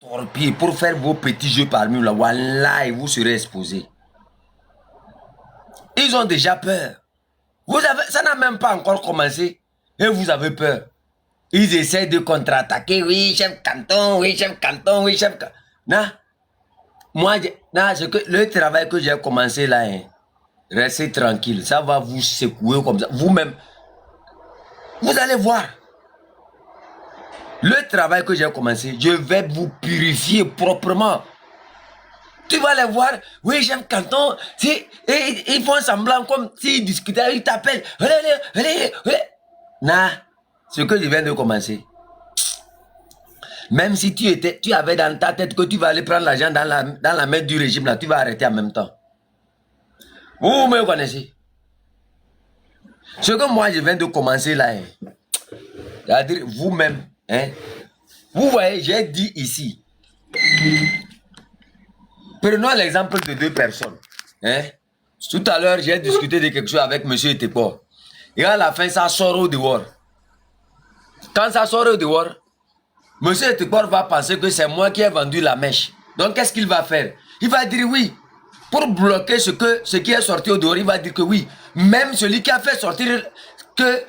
torpiller, pour faire vos petits jeux parmi nous là, voilà, et vous serez exposés. Ils ont déjà peur. Ça n'a même pas encore commencé. Et vous avez peur. Ils essaient de contre-attaquer. Oui, chef canton, oui, chef canton, oui, chef canton. Non. Moi, le travail que j'ai commencé là, hein, restez tranquille. Ça va vous secouer comme ça. Vous-même, vous allez voir. Le travail que j'ai commencé, je vais vous purifier proprement. Tu vas les voir, oui, chef canton, ils font semblant comme s'ils discutaient, ils t'appellent. Non, ce que je viens de commencer. Même si tu avais dans ta tête que tu vas aller prendre l'argent dans la main du régime, là, tu vas arrêter en même temps. Vous me connaissez. Ce que moi je viens de commencer là, c'est-à-dire vous-même, hein, vous voyez, j'ai dit ici. Prenons l'exemple de deux personnes. Hein. Tout à l'heure, j'ai discuté de quelque chose avec M. Etepor. Et à la fin, ça sort au dehors. Quand ça sort au dehors, M. Etepor va penser que c'est moi qui ai vendu la mèche. Donc, qu'est-ce qu'il va faire? Il va dire oui. Pour bloquer ce qui est sorti au dehors, il va dire que oui. Même celui qui a fait sortir que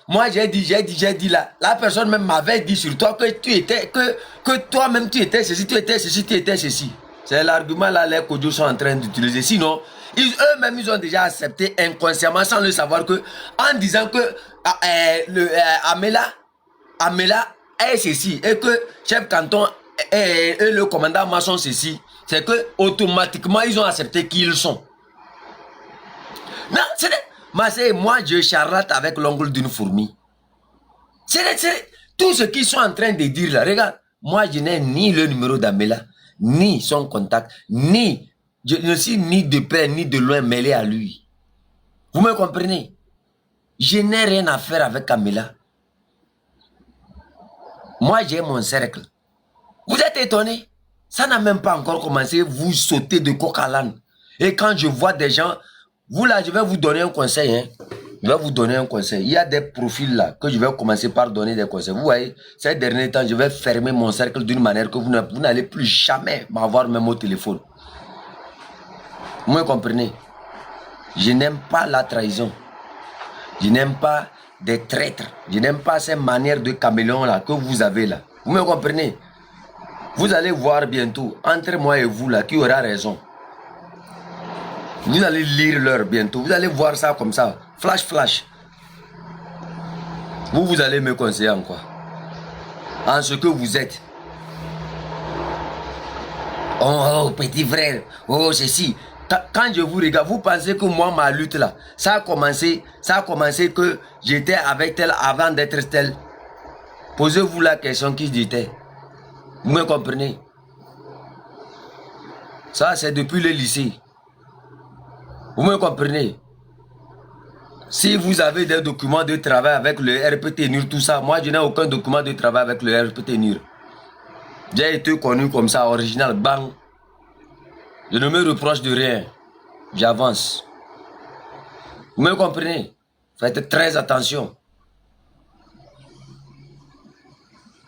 moi j'ai dit là. La personne même m'avait dit sur toi que tu étais, que toi-même tu étais ceci, tu étais ceci, tu étais ceci. C'est l'argument là les Kodjo sont en train d'utiliser. Sinon, eux-mêmes ils ont déjà accepté inconsciemment sans le savoir que en disant que Amela est ceci et que chef canton et le commandant maçon ceci, c'est que automatiquement ils ont accepté qui ils sont. Non, c'est moi je charlotte avec l'ongle d'une fourmi. C'est tout ce qu'ils sont en train de dire là. Regarde, moi je n'ai ni le numéro d'Amela, ni son contact, je ne suis ni de près ni de loin mêlé à lui. Vous me comprenez? Je n'ai rien à faire avec Amela. Moi j'ai mon cercle. Vous êtes étonné? Ça n'a même pas encore commencé, vous sautez de coq à l'âne. Et quand je vois des gens, vous là, je vais vous donner un conseil. Hein. Je vais vous donner un conseil. Il y a des profils là que je vais commencer par donner des conseils. Vous voyez, ces derniers temps, je vais fermer mon cercle d'une manière que vous n'allez plus jamais m'avoir même au téléphone. Vous me comprenez? Je n'aime pas la trahison. Je n'aime pas des traîtres. Je n'aime pas ces manières de caméléon là que vous avez là. Vous me comprenez? Vous allez voir bientôt, entre moi et vous là, qui aura raison. Vous allez lire l'heure bientôt. Vous allez voir ça comme ça. Flash, flash. Vous allez me conseiller en quoi? En ce que vous êtes. Oh, petit frère. Oh, ceci. Quand je vous regarde, vous pensez que moi, ma lutte là, ça a commencé que j'étais avec tel avant d'être tel. Posez-vous la question qui j'étais. Vous me comprenez? Ça, c'est depuis le lycée. Vous me comprenez? Si vous avez des documents de travail avec le RPT NUR, tout ça, moi je n'ai aucun document de travail avec le RPT NUR. J'ai été connu comme ça, original, bang. Je ne me reproche de rien. J'avance. Vous me comprenez? Faites très attention.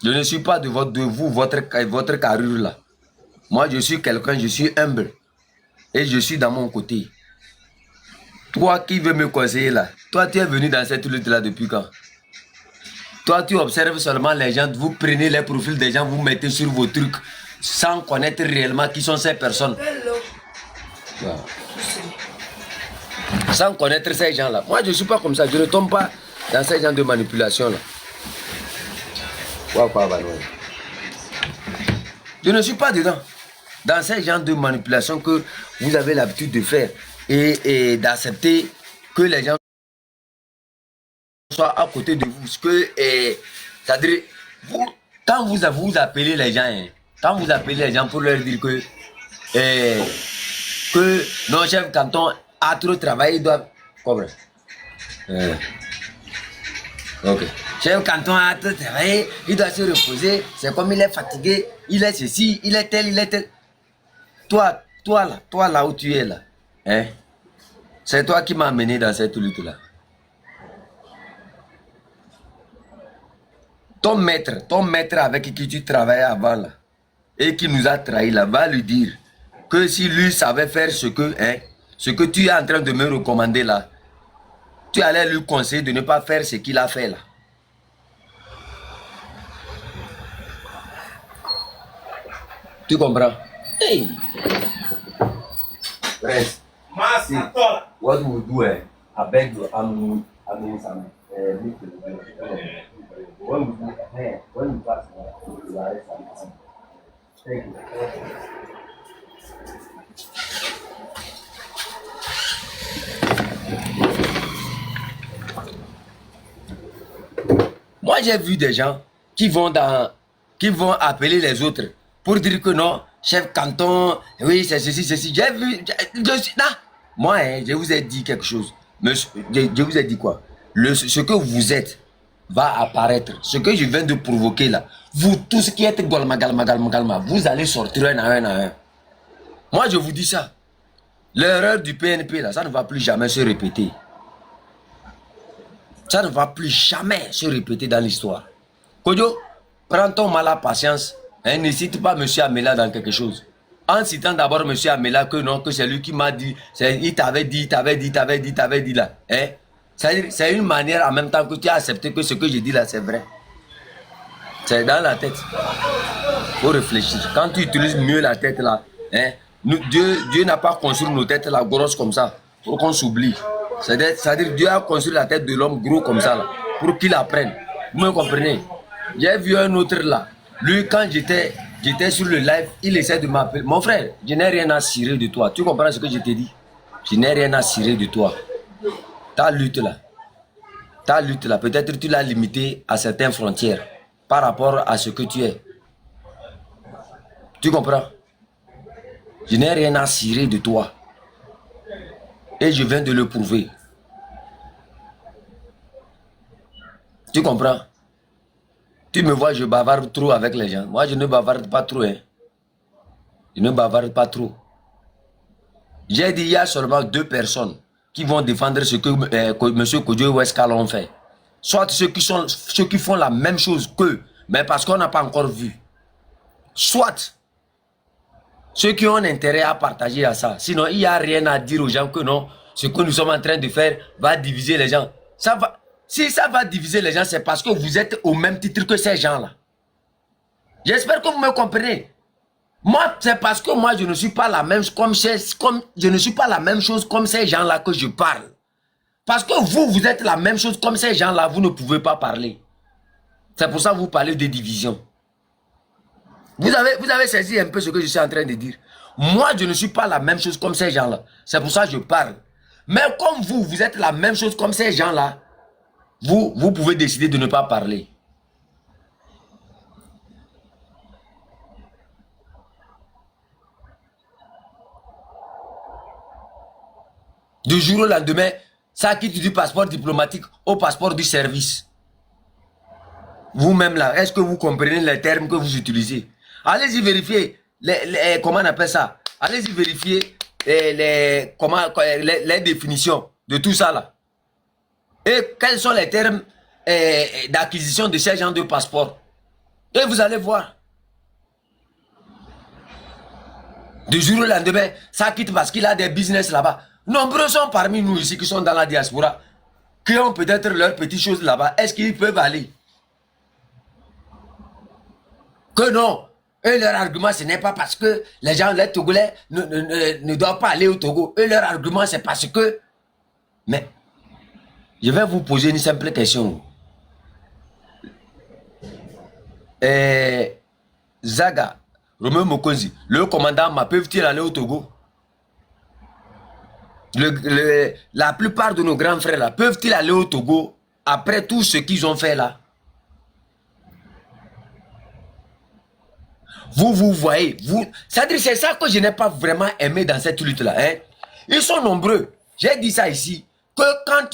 Je ne suis pas de votre carrure là. Moi je suis quelqu'un, je suis humble. Et je suis dans mon côté. Toi qui veux me conseiller là, toi tu es venu dans cette lutte là depuis quand? Toi tu observes seulement les gens, vous prenez les profils des gens, vous mettez sur vos trucs sans connaître réellement qui sont ces personnes. Wow. Sans connaître ces gens là. Moi je ne suis pas comme ça, je ne tombe pas dans ces gens de manipulation là. Wow, je ne suis pas dedans. Dans ces gens de manipulation que vous avez l'habitude de faire et d'accepter que les gens soient à côté de vous. C'est-à-dire, quand vous appelez les gens, hein, quand vous appelez les gens pour leur dire que nos chefs canton a trop travaillé, ils doivent... Ok. Chef canton a trop travaillé, il doit se reposer, c'est comme il est fatigué, il est ceci, il est tel, il est tel. Toi là où tu es là, hein, c'est toi qui m'as amené dans cette lutte-là. Ton maître avec qui tu travaillais avant là, et qui nous a trahis là, va lui dire que si lui savait faire ce que tu es en train de me recommander là, tu allais lui conseiller de ne pas faire ce qu'il a fait là. Tu comprends? Hey! Prince, what we do, I beg you, I'm some, when you pass, you are something. Thank you. Moi, j'ai vu des gens qui vont appeler les autres pour dire que non, chef canton, oui, c'est ceci, ceci. J'ai vu, moi, je vous ai dit quelque chose. Monsieur, je vous ai dit quoi? Ce que vous êtes va apparaître. Ce que je viens de provoquer là, vous tous qui êtes galma, vous allez sortir un à un. Moi, je vous dis ça. L'erreur du PNP là, ça ne va plus jamais se répéter. Ça ne va plus jamais se répéter dans l'histoire. Kodjo, prends ton mal à patience. Ne cite pas M. Amela dans quelque chose. En citant d'abord M. Amela que non, que c'est lui qui m'a dit, il t'avait dit là. C'est une manière en même temps que tu as accepté que ce que je dis là, c'est vrai. C'est dans la tête. Il faut réfléchir. Quand tu utilises mieux la tête là, Dieu n'a pas construit nos têtes là, grosses comme ça, pour qu'on s'oublie. C'est-à-dire Dieu a construit la tête de l'homme gros comme ça là, pour qu'il apprenne. Vous me comprenez? J'ai vu un autre là. Lui, quand j'étais sur le live, il essaie de m'appeler. Mon frère, je n'ai rien à cirer de toi. Tu comprends ce que je t'ai dit? Je n'ai rien à cirer de toi. Ta lutte là, peut-être tu l'as limité à certaines frontières par rapport à ce que tu es. Tu comprends? Je n'ai rien à cirer de toi. Et je viens de le prouver. Tu comprends? Tu me vois, je bavarde trop avec les gens. Moi, je ne bavarde pas trop. Je ne bavarde pas trop. J'ai dit, il y a seulement 2 personnes qui vont défendre ce que M. Kodjo et Weskal ont fait. Soit ceux qui font la même chose qu'eux, mais parce qu'on n'a pas encore vu. Soit ceux qui ont intérêt à partager à ça. Sinon, il n'y a rien à dire aux gens que non, ce que nous sommes en train de faire va diviser les gens. Si ça va diviser les gens, c'est parce que vous êtes au même titre que ces gens-là. J'espère que vous me comprenez. Moi, c'est parce que moi, je ne suis pas la même chose comme ces gens-là que je parle. Parce que vous êtes la même chose comme ces gens-là, vous ne pouvez pas parler. C'est pour ça que vous parlez de division. Vous avez saisi un peu ce que je suis en train de dire. Moi, je ne suis pas la même chose comme ces gens-là. C'est pour ça que je parle. Mais comme vous êtes la même chose comme ces gens-là, vous pouvez décider de ne pas parler. Du jour au lendemain, ça quitte du passeport diplomatique au passeport du service. Vous-même là, est-ce que vous comprenez les termes que vous utilisez? Allez-y vérifier, comment on appelle ça? Allez-y vérifier les définitions de tout ça là. Et quels sont les termes d'acquisition de ces gens de passeport? Et vous allez voir. Du jour au lendemain, ça quitte parce qu'il a des business là-bas. Nombreux sont parmi nous ici qui sont dans la diaspora, qui ont peut-être leurs petites choses là-bas. Est-ce qu'ils peuvent aller? Que non. Et leur argument, ce n'est pas parce que les gens, les Togolais, ne doivent pas aller au Togo. Et leur argument, c'est parce que... Mais, je vais vous poser une simple question. Zaga, Romeo Mokonzi, le commandant Ma, peuvent-ils aller au Togo? La plupart de nos grands frères là, peuvent-ils aller au Togo après tout ce qu'ils ont fait là? Vous voyez, c'est-à-dire c'est ça que je n'ai pas vraiment aimé dans cette lutte-là. Ils sont nombreux. J'ai dit ça ici, que quand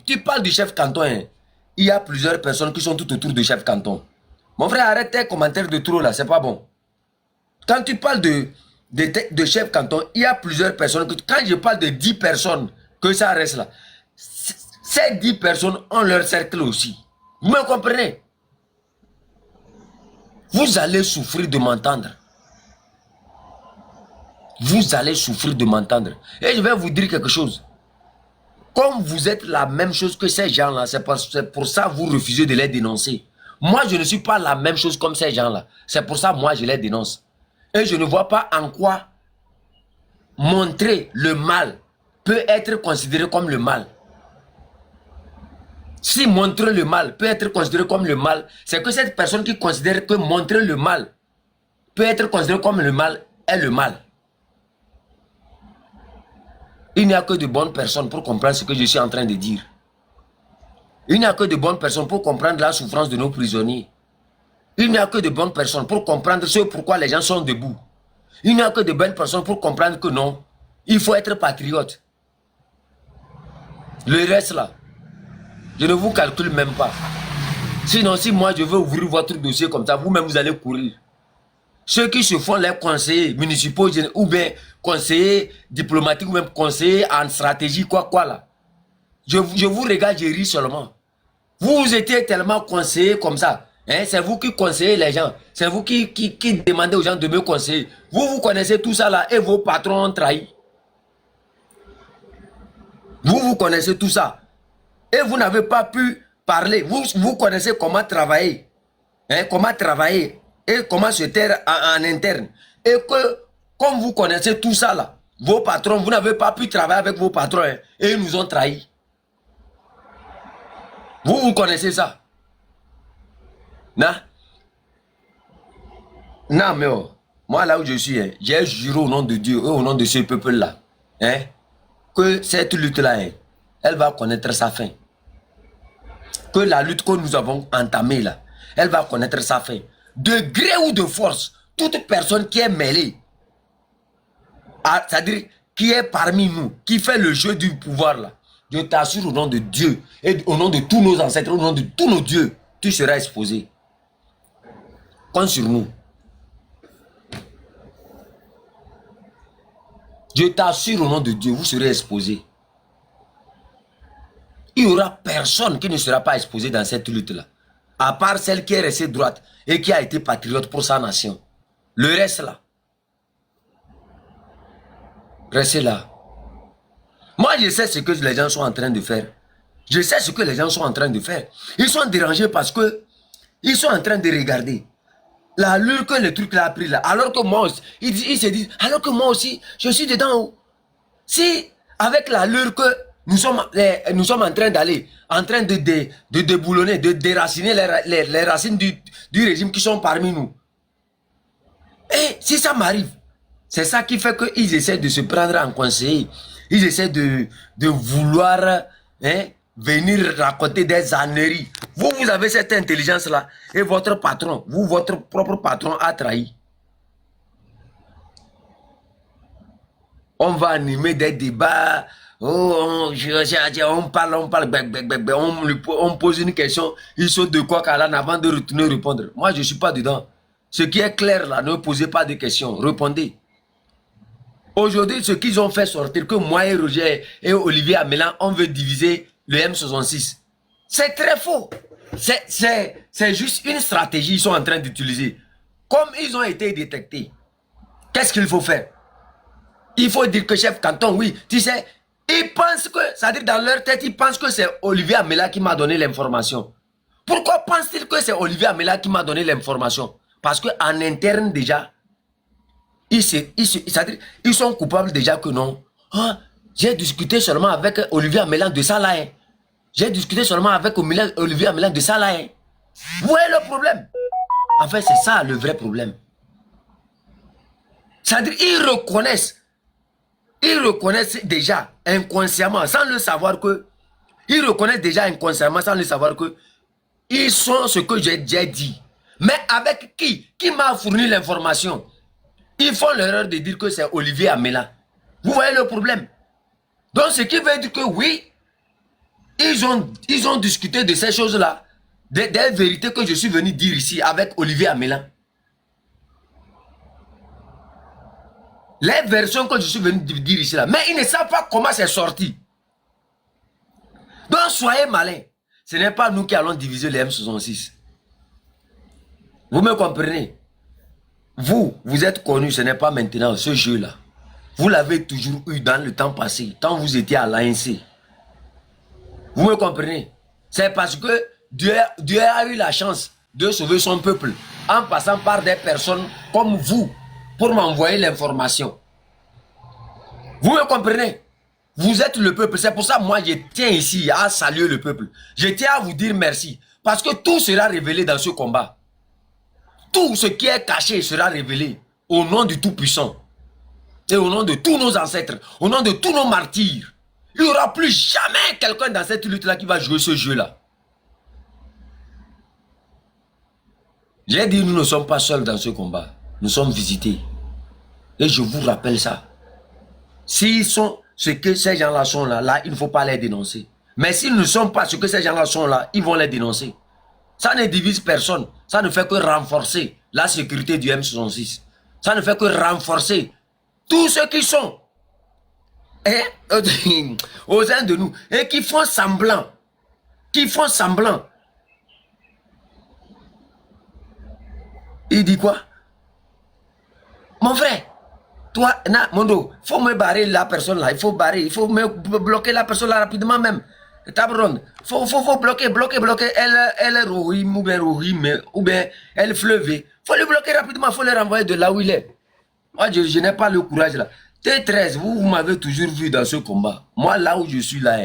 tu parles du chef canton, il y a plusieurs personnes qui sont tout autour du chef canton. Mon frère, arrête tes commentaires de trop là, c'est pas bon. Quand tu parles de chef canton, il y a plusieurs personnes. Quand je parle de 10 personnes, que ça reste là, ces 10 personnes ont leur cercle aussi. Vous me comprenez? Vous allez souffrir de m'entendre. Vous allez souffrir de m'entendre. Et je vais vous dire quelque chose. Comme vous êtes la même chose que ces gens-là, c'est pour ça que vous refusez de les dénoncer. Moi, je ne suis pas la même chose comme ces gens-là. C'est pour ça que moi, je les dénonce. Et je ne vois pas en quoi montrer le mal peut être considéré comme le mal. Si montrer le mal peut être considéré comme le mal, c'est que cette personne qui considère que montrer le mal peut être considéré comme le mal est le mal. Il n'y a que de bonnes personnes pour comprendre ce que je suis en train de dire. Il n'y a que de bonnes personnes pour comprendre la souffrance de nos prisonniers. Il n'y a que de bonnes personnes pour comprendre ce pourquoi les gens sont debout. Il n'y a que de bonnes personnes pour comprendre que non, il faut être patriote. Le reste là, je ne vous calcule même pas. Sinon, si moi je veux ouvrir votre dossier comme ça, vous-même vous allez courir. Ceux qui se font les conseillers municipaux ou bien conseillers diplomatiques ou même conseillers en stratégie, quoi là. Je vous regarde, je ris seulement. Vous étiez tellement conseillés comme ça. Hein? C'est vous qui conseillez les gens. C'est vous qui demandez aux gens de me conseiller. Vous connaissez tout ça là et vos patrons ont trahi. Vous connaissez tout ça. Et vous n'avez pas pu parler. Vous connaissez comment travailler. Hein? Comment travailler. Et comment se taire en interne. Et que, comme vous connaissez tout ça là, vos patrons, vous n'avez pas pu travailler avec vos patrons. Hein? Et ils nous ont trahis. Vous connaissez ça. Non? Non, mais oh, moi là où je suis, hein, j'ai juré au nom de Dieu et au nom de ce peuple-là, hein, que cette lutte-là, hein, elle va connaître sa fin. Que la lutte que nous avons entamée là, elle va connaître sa fin. De gré ou de force, toute personne qui est mêlée, c'est-à-dire qui est parmi nous, qui fait le jeu du pouvoir là, je t'assure au nom de Dieu et au nom de tous nos ancêtres, au nom de tous nos dieux, tu seras exposé. Compte sur nous. Je t'assure au nom de Dieu, vous serez exposé. Il n'y aura personne qui ne sera pas exposé dans cette lutte-là. À part celle qui est restée droite et qui a été patriote pour sa nation. Le reste là. Restez là. Moi, je sais ce que les gens sont en train de faire. Je sais ce que les gens sont en train de faire. Ils sont dérangés parce que ils sont en train de regarder l'allure que le truc là a pris là. Alors que moi aussi, ils se disent, alors que moi aussi, je suis dedans. Si, avec l'allure que nous sommes en train d'aller, en train de déboulonner, de déraciner les racines du régime qui sont parmi nous. Et si ça m'arrive, c'est ça qui fait qu'ils essaient de se prendre en conseil. Ils essaient de vouloir venir raconter des âneries. Vous avez cette intelligence-là et votre patron, votre propre patron a trahi. On va animer des débats. Oh, on parle, on pose une question. Il saute de quoi qu'à avant de retourner répondre. Moi, je ne suis pas dedans. Ce qui est clair là, ne posez pas de questions. Répondez. Aujourd'hui, ce qu'ils ont fait sortir, que moi et Roger et Olivier Amélan, on veut diviser le M66. C'est très faux. C'est juste une stratégie qu'ils sont en train d'utiliser. Comme ils ont été détectés, qu'est-ce qu'il faut faire? Il faut dire que chef canton, oui, tu sais, ils pensent que, c'est-à-dire dans leur tête, ils pensent que c'est Olivier Amélan qui m'a donné l'information. Pourquoi pensent-ils que c'est Olivier Amélan qui m'a donné l'information? Parce qu'en interne déjà, ils sont coupables déjà que non. Ah, j'ai discuté seulement avec Olivier Amélan de ça là. Hein. J'ai discuté seulement avec Olivier Amélan de ça là. Hein. Vous voyez le problème? En fait, c'est ça le vrai problème. C'est-à-dire ils reconnaissent déjà inconsciemment, sans le savoir que, ils reconnaissent déjà inconsciemment, sans le savoir que, ils sont ce que j'ai déjà dit. Mais avec qui? Qui m'a fourni l'information? Ils font l'erreur de dire que c'est Olivier Amélan. Vous voyez le problème? Donc ce qui veut dire que oui, ils ont discuté de ces choses-là, des vérités que je suis venu dire ici avec Olivier Amélan. Les versions que je suis venu dire ici là, mais ils ne savent pas comment c'est sorti. Donc soyez malins. Ce n'est pas nous qui allons diviser les M66. Vous me comprenez? Vous êtes connu, ce n'est pas maintenant ce jeu-là. Vous l'avez toujours eu dans le temps passé, quand vous étiez à l'ANC. Vous me comprenez? C'est parce que Dieu a eu la chance de sauver son peuple en passant par des personnes comme vous pour m'envoyer l'information. Vous me comprenez? Vous êtes le peuple. C'est pour ça que moi, je tiens ici à saluer le peuple. Je tiens à vous dire merci. Parce que tout sera révélé dans ce combat. Tout ce qui est caché sera révélé au nom du Tout-Puissant. Et au nom de tous nos ancêtres, au nom de tous nos martyrs. Il n'y aura plus jamais quelqu'un dans cette lutte-là qui va jouer ce jeu-là. J'ai dit, nous ne sommes pas seuls dans ce combat. Nous sommes visités. Et je vous rappelle ça. S'ils sont ce que ces gens-là sont là, il ne faut pas les dénoncer. Mais s'ils ne sont pas ce que ces gens-là sont là, ils vont les dénoncer. Ça ne divise personne. Ça ne fait que renforcer la sécurité du M66. Ça ne fait que renforcer tous ceux qui sont aux uns de nous et qui font semblant. Il dit quoi? Mon frère, toi, Mondo, il faut me barrer la personne là, il faut me bloquer la personne là rapidement même. Tabron, faut bloquer, elle Rohim ou bien elle fleuve. Faut le bloquer rapidement, faut le renvoyer de là où il est. Moi, je n'ai pas le courage là. T13, vous m'avez toujours vu dans ce combat. Moi, là où je suis là,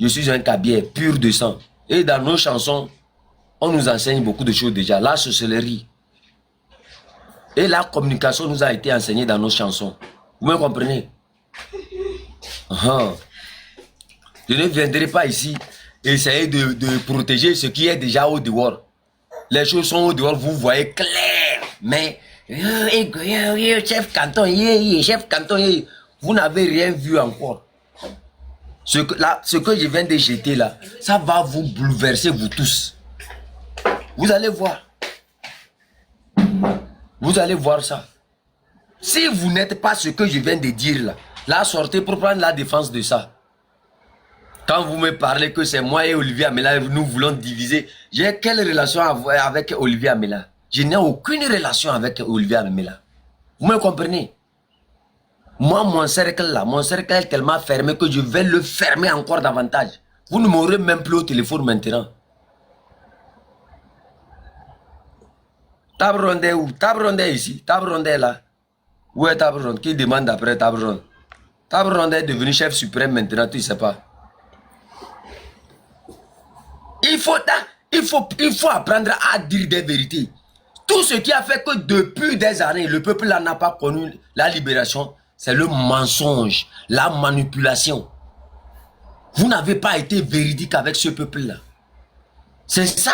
je suis un cabier pur de sang. Et dans nos chansons, on nous enseigne beaucoup de choses déjà. La sorcellerie. Et la communication nous a été enseignée dans nos chansons. Vous me comprenez? Je ne viendrai pas ici essayer de protéger ce qui est déjà au dehors. Les choses sont au dehors, vous voyez clair. Mais, chef canton, vous n'avez rien vu encore. Ce que je viens de jeter là, ça va vous bouleverser vous tous. Vous allez voir. Vous allez voir ça. Si vous n'êtes pas ce que je viens de dire là, sortez pour prendre la défense de ça. Quand vous me parlez que c'est moi et Olivier Amela, nous voulons diviser, j'ai quelle relation avec Olivier Amela? Je n'ai aucune relation avec Olivier Amela. Vous me comprenez? Moi, mon cercle est tellement fermé que je vais le fermer encore davantage. Vous ne m'aurez même plus au téléphone maintenant. Tabronde où? Tabronde ici. Tabronde là. Où est Tabronde? Qui demande après Tabronde? Tabronde est devenu chef suprême maintenant, tu ne sais pas. Il faut apprendre à dire des vérités. Tout ce qui a fait que depuis des années, le peuple n'a pas connu la libération, c'est le mensonge, la manipulation. Vous n'avez pas été véridique avec ce peuple-là. C'est ça.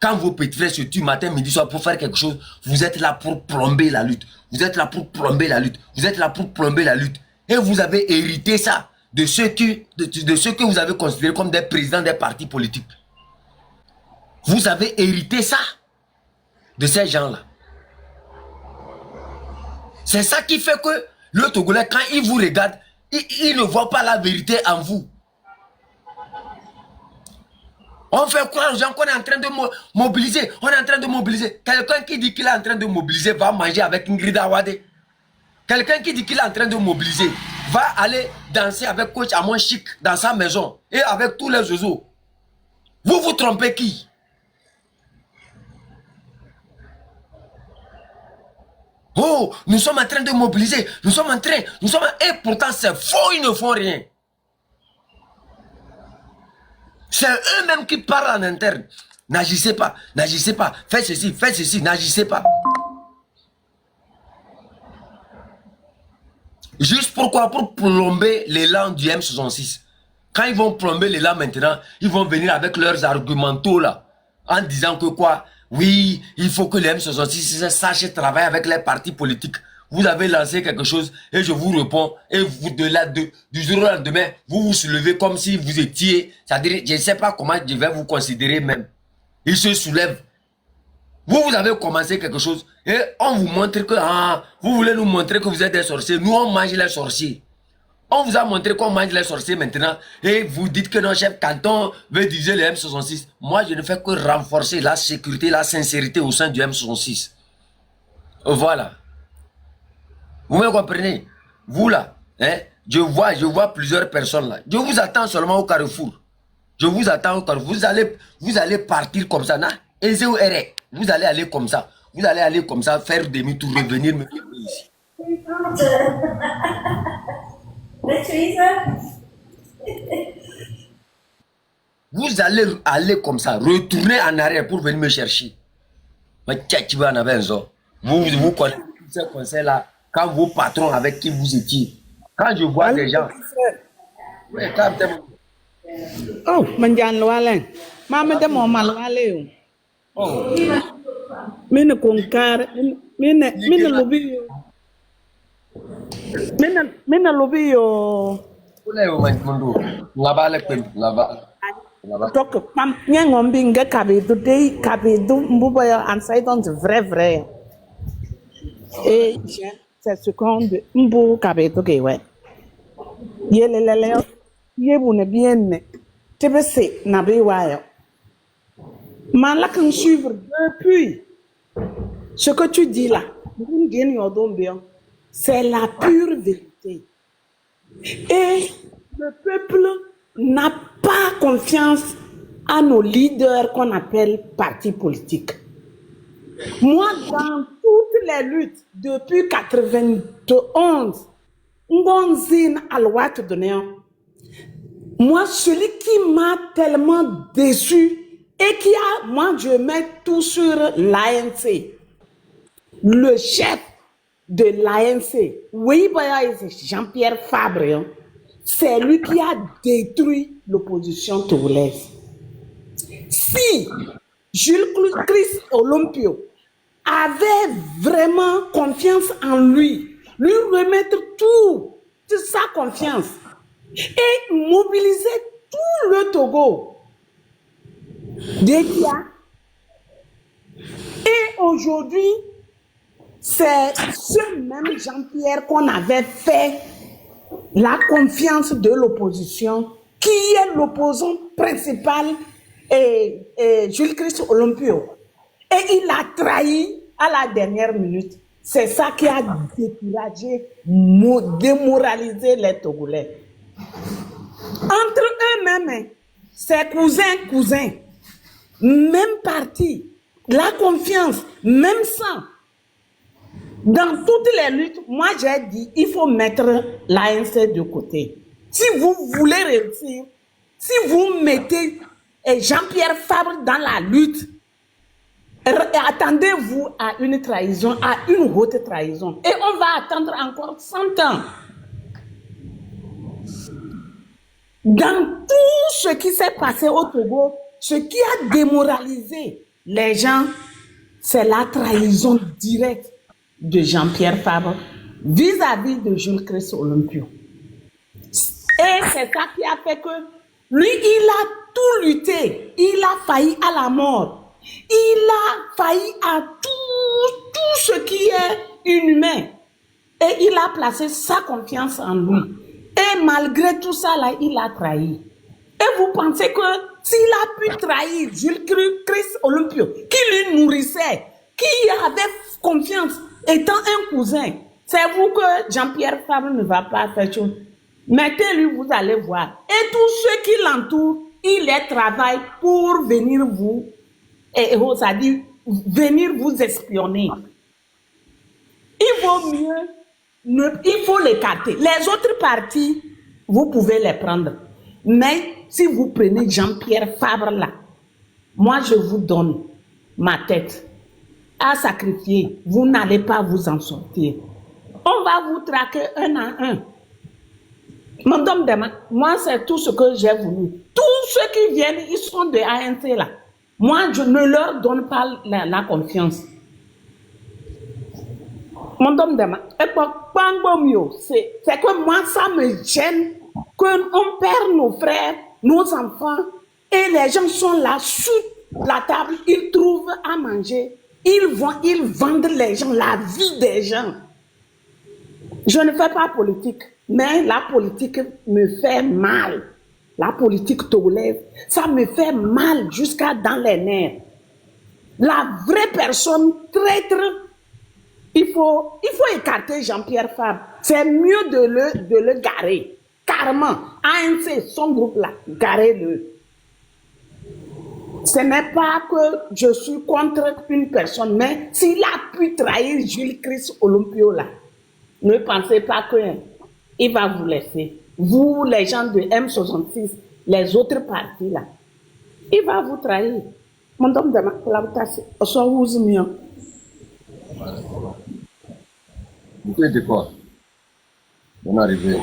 Quand vos petits frères se tuent matin, midi, soir pour faire quelque chose, vous êtes là pour plomber la lutte. Vous êtes là pour plomber la lutte. Vous êtes là pour plomber la lutte. Et vous avez hérité ça de ceux que vous avez considérés comme des présidents des partis politiques. Vous avez hérité ça de ces gens-là. C'est ça qui fait que le Togolais, quand il vous regarde, il ne voit pas la vérité en vous. On fait croire aux gens qu'on est en train de mobiliser. On est en train de mobiliser. Quelqu'un qui dit qu'il est en train de mobiliser va manger avec Ingrid Awade. Quelqu'un qui dit qu'il est en train de mobiliser va aller danser avec Coach Amon Chic dans sa maison et avec tous les oiseaux. Vous vous trompez qui? Oh, nous sommes en train de mobiliser. Et pourtant c'est faux, ils ne font rien. C'est eux-mêmes qui parlent en interne. N'agissez pas, faites ceci, n'agissez pas. Juste pourquoi? Pour plomber l'élan du M66. Quand ils vont plomber l'élan maintenant, ils vont venir avec leurs argumentaux là, en disant que quoi? Oui, il faut que les M66 sachent travailler avec les partis politiques. Vous avez lancé quelque chose et je vous réponds. Et vous, du jour au lendemain, vous vous soulevez comme si vous étiez... C'est-à-dire, je ne sais pas comment je vais vous considérer même. Ils se soulèvent. Vous avez commencé quelque chose et on vous montre que... vous voulez nous montrer que vous êtes des sorciers. Nous, on mange les sorciers. On vous a montré qu'on mange les sorciers maintenant et vous dites que non, chef canton veut diriger le M66. Moi, je ne fais que renforcer la sécurité, la sincérité au sein du M66. Voilà. Vous me comprenez? Vous là, hein, je vois plusieurs personnes là. Je vous attends seulement au carrefour. Je vous attends au carrefour. Vous allez partir comme ça. Vous allez aller comme ça. Vous allez aller comme ça, faire demi-tour, revenir me filmer ici. Vous allez aller comme ça, retourner en arrière pour venir me chercher. Mais tu vas en avoir un zo. Vous connaissez tous ces conseils-là quand vos patrons avec qui vous étiez. Quand je vois des gens. Oh, manjan loalen. Mama de mo malwale. Oh. Mine konkar, mine lobi yo. Mine lobi yo. Donc, pam, nyangom binga kabidu mbuboya ansai donc vrai. Et c'est ce qu'on mbu kabidu kewe. Yelelele, yebune bien, tebese nabiwayo. Malakan suivre depuis ce que tu dis là, c'est la pure vérité. Et le peuple n'a pas confiance à nos leaders qu'on appelle partis politiques. Moi, dans toutes les luttes depuis 91, Ngonzine Alouat Donéan, moi, celui qui m'a tellement déçu et qui a, moi, je mets tout sur l'ANC, le chef de l'ANC, oui, Jean-Pierre Fabre, c'est lui qui a détruit l'opposition togolaise. Si Jules Christ Olympio avait vraiment confiance en lui remettre toute sa confiance et mobiliser tout le Togo, déjà. Et aujourd'hui, c'est ce même Jean-Pierre qu'on avait fait la confiance de l'opposition, qui est l'opposant principal, Jules Christ Olympio. Et il a trahi à la dernière minute. C'est ça qui a découragé, démoralisé les Togolais. Entre eux-mêmes, c'est cousins, même parti, la confiance, même sang. Dans toutes les luttes, moi j'ai dit, il faut mettre l'ANC de côté. Si vous voulez réussir, si vous mettez Jean-Pierre Fabre dans la lutte, attendez-vous à une trahison, à une haute trahison. Et on va attendre encore 100 ans. Dans tout ce qui s'est passé au Togo, ce qui a démoralisé les gens, c'est la trahison directe de Jean-Pierre Fabre vis-à-vis de Jules Christ Olympio. Et c'est ça qui a fait que lui, il a tout lutté. Il a failli à la mort. Il a failli à tout ce qui est inhumain. Et il a placé sa confiance en lui. Et malgré tout ça, là, il a trahi. Et vous pensez que s'il a pu trahir Jules Christ Olympio, qui lui nourrissait, qui avait confiance, étant un cousin, c'est vous que Jean-Pierre Fabre ne va pas faire chose. Mettez-lui, vous allez voir. Et tous ceux qui l'entourent, il les travaille pour venir vous, c'est-à-dire venir vous espionner. Il vaut mieux, il faut l'écarter. Les autres partis, vous pouvez les prendre. Mais si vous prenez Jean-Pierre Fabre là, moi je vous donne ma tête à sacrifier. Vous n'allez pas vous en sortir. On va vous traquer un à un. Madame Dema, moi c'est tout ce que j'ai voulu. Tous ceux qui viennent, ils sont de ANC là. Moi je ne leur donne pas la confiance. Madame Dema, c'est que moi ça me gêne qu'on perd nos frères, nos enfants, et les gens sont là sous la table, ils trouvent à manger, ils vendent les gens, la vie des gens. Je ne fais pas politique. Mais la politique me fait mal. La politique togolaise, ça me fait mal jusqu'à dans les nerfs. La vraie personne traître, il faut écarter Jean-Pierre Fabre. C'est mieux de le garer. Carrément. ANC, son groupe là, garez-le. Ce n'est pas que je suis contre une personne, mais s'il a pu trahir Jules Christ Olympio là, ne pensez pas qu'il va vous laisser. Vous, les gens de M66, les autres partis là, il va vous trahir. Mon homme de ma Vous êtes quoi? On est arrivé.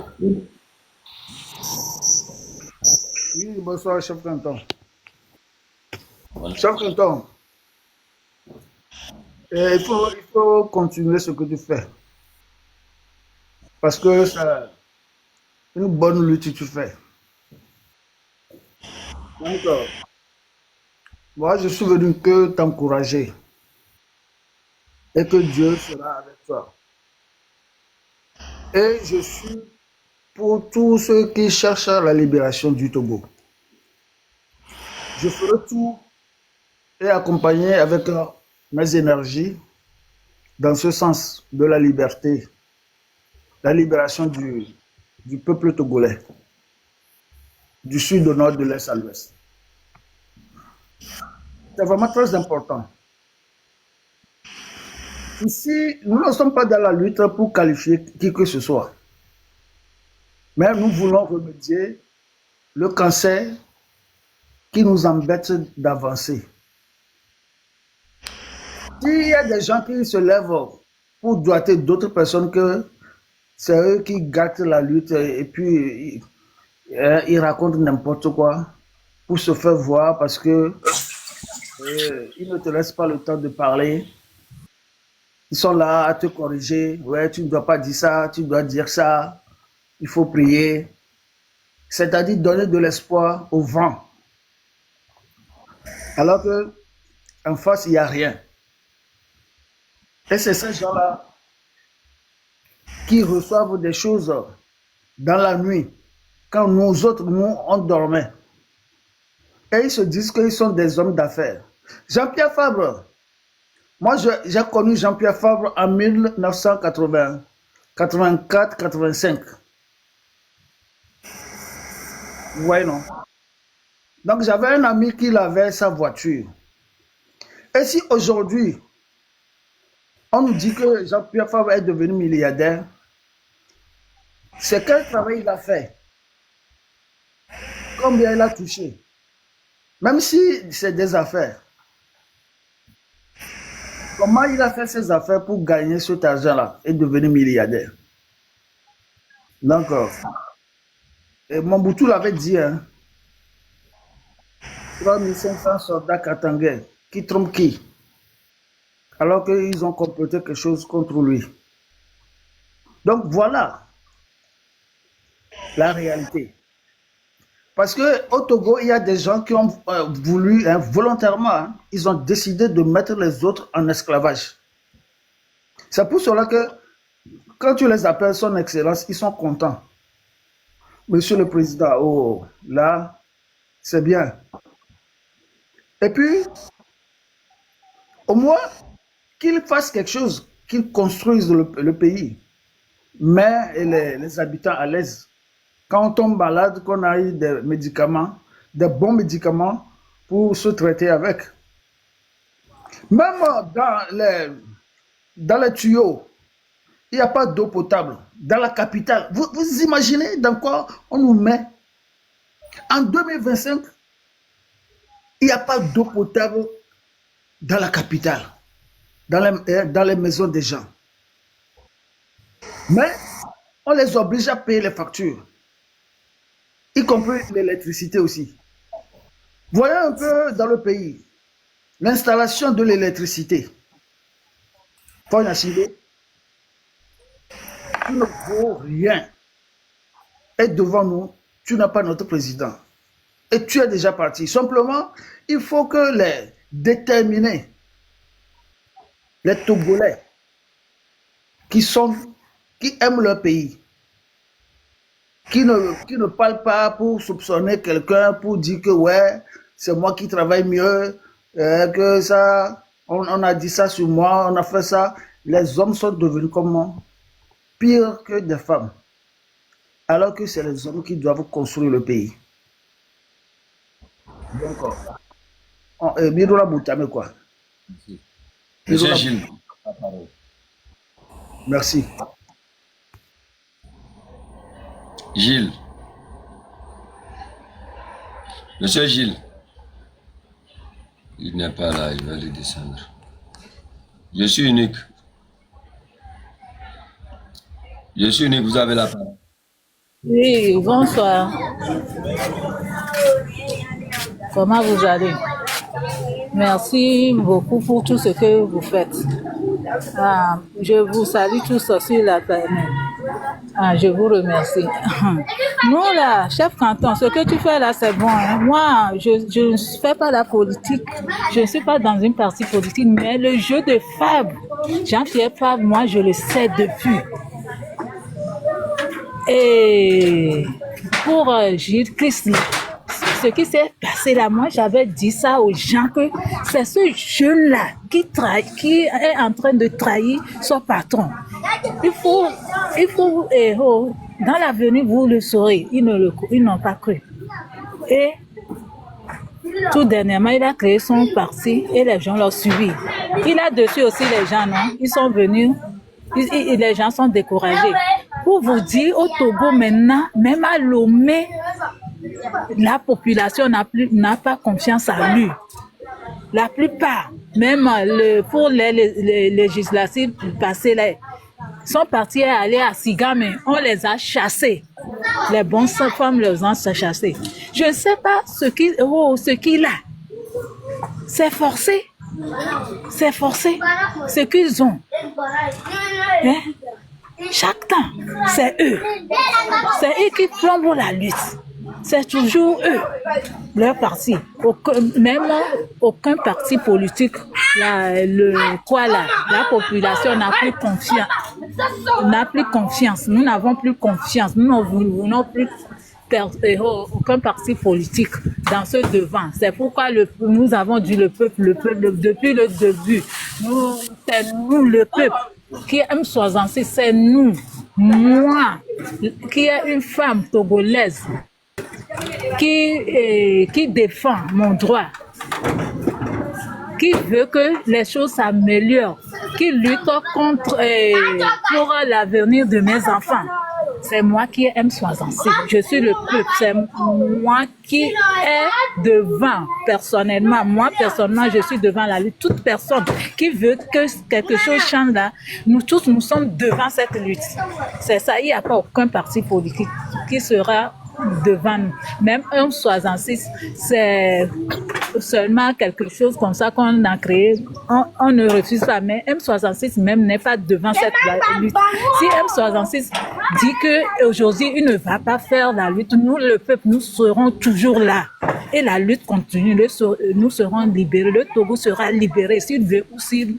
Oui, bonsoir, chef canton. Chef canton, il faut continuer ce que tu fais. Parce que c'est une bonne lutte que tu fais. Donc, moi, je suis venu que t'encourager. Et que Dieu sera avec toi. Et je suis pour tous ceux qui cherchent la libération du Togo. Je ferai tout et accompagner avec mes énergies dans ce sens de la liberté, la libération du peuple togolais, du sud au nord, de l'est à l'ouest. C'est vraiment très important. Ici, nous ne sommes pas dans la lutte pour qualifier qui que ce soit. Mais nous voulons remédier le cancer qui nous embête d'avancer. S'il y a des gens qui se lèvent pour doiter d'autres personnes que c'est eux qui gâtent la lutte et puis ils racontent n'importe quoi pour se faire voir parce que ils ne te laissent pas le temps de parler. Ils sont là à te corriger. Ouais, tu ne dois pas dire ça, tu dois dire ça. Il faut prier. C'est-à-dire donner de l'espoir au vent. Alors que en face, il n'y a rien. Et c'est ces gens-là qui reçoivent des choses dans la nuit, quand nous autres, nous, on dormait. Et ils se disent qu'ils sont des hommes d'affaires. Jean-Pierre Fabre, moi j'ai connu Jean-Pierre Fabre en 1984-85. Ouais, non. Donc j'avais un ami qui avait sa voiture. Et si aujourd'hui, on nous dit que Jean-Pierre Fabre est devenu milliardaire, c'est quel travail il a fait? Combien il a touché? Même si c'est des affaires. Comment il a fait ses affaires pour gagner cet argent-là et devenir milliardaire? Donc, Mobutu l'avait dit, hein, 3500 soldats katangais qui trompent qui? Alors qu'ils ont comploté quelque chose contre lui. Donc voilà la réalité. Parce qu'au Togo, il y a des gens qui ont voulu, volontairement, hein, ils ont décidé de mettre les autres en esclavage. C'est pour cela que quand tu les appelles son excellence, ils sont contents. Monsieur le Président, oh, là, c'est bien. Et puis, au moins, qu'ils fassent quelque chose, qu'ils construisent le pays, mais les habitants à l'aise. Quand on tombe malade, qu'on a eu des médicaments, des bons médicaments pour se traiter avec. Même dans les tuyaux, il n'y a pas d'eau potable. Dans la capitale, vous imaginez dans quoi on nous met? En 2025, il n'y a pas d'eau potable dans la capitale, dans les maisons des gens. Mais on les oblige à payer les factures, y compris l'électricité aussi. Voyons un peu dans le pays, l'installation de l'électricité. Faut y assurer. Tu ne vaux rien. Et devant nous, tu n'as pas notre président. Et tu es déjà parti. Simplement, il faut que les déterminés, les Togolais, qui aiment leur pays, qui ne parle pas pour soupçonner quelqu'un, pour dire que ouais, c'est moi qui travaille mieux, que ça, on a dit ça sur moi, on a fait ça. Les hommes sont devenus comment? Pire que des femmes. Alors que c'est les hommes qui doivent construire le pays. Donc, Mirola Boutame, quoi. Monsieur Gilles. Merci. Gilles. Monsieur Gilles. Il n'est pas là, il va le descendre. Je suis unique. Je suis unique, vous avez la parole. Oui, bonsoir. Comment vous allez? Merci beaucoup pour tout ce que vous faites. Je vous salue tous sur la planète. Je vous remercie. Nous, là, chef canton, ce que tu fais là, c'est bon. Hein. Moi, je ne fais pas la politique. Je ne suis pas dans une partie politique, mais le jeu de Fabre, Jean-Pierre Fabre, moi, je le sais depuis. Et pour Gilles Christ, ce qui s'est passé là, moi j'avais dit ça aux gens que c'est ce jeune-là qui est en train de trahir son patron. Il faut dans l'avenir vous le saurez, ils n'ont pas cru. Et tout dernièrement, il a créé son parti et les gens l'ont suivi. Il a dessus aussi les gens, non? Ils sont venus, les gens sont découragés. Pour vous dire, au Togo maintenant, même à Lomé, la population n'a pas confiance en lui. La plupart, même pour les législatives passées, là, sont partis aller à Siga, mais on les a chassés. Les bonnes femmes les ont chassés. Je ne sais pas ce qu'il a. C'est forcé. C'est forcé. Ce qu'ils ont. Hein? Chaque temps, c'est eux. C'est eux qui plombent la lutte. C'est toujours eux, leur parti. Aucun parti politique, la population n'a plus confiance. Nous n'avons plus confiance. Nous ne voulons plus aucun parti politique dans ce devant. C'est pourquoi nous avons dit le peuple, depuis le début. C'est nous, le peuple. Qui aime M66, c'est nous, moi, qui est une femme togolaise, qui défend mon droit, qui veut que les choses s'améliorent, qui lutte contre pour l'avenir de mes enfants. C'est moi qui aime M66. Je suis le peuple. C'est moi qui est devant, personnellement. Moi, personnellement, je suis devant la lutte. Toute personne qui veut que quelque chose change là, nous tous, nous sommes devant cette lutte. C'est ça. Il n'y a pas aucun parti politique qui sera devant nous. Même M66, c'est seulement quelque chose comme ça qu'on a créé. On ne refuse pas, mais M66 même n'est pas devant cette lutte. Si M66 dit qu'aujourd'hui, il ne va pas faire la lutte, nous, le peuple, nous serons toujours là. Et la lutte continue, nous serons libérés. Le Togo sera libéré s'il veut ou s'il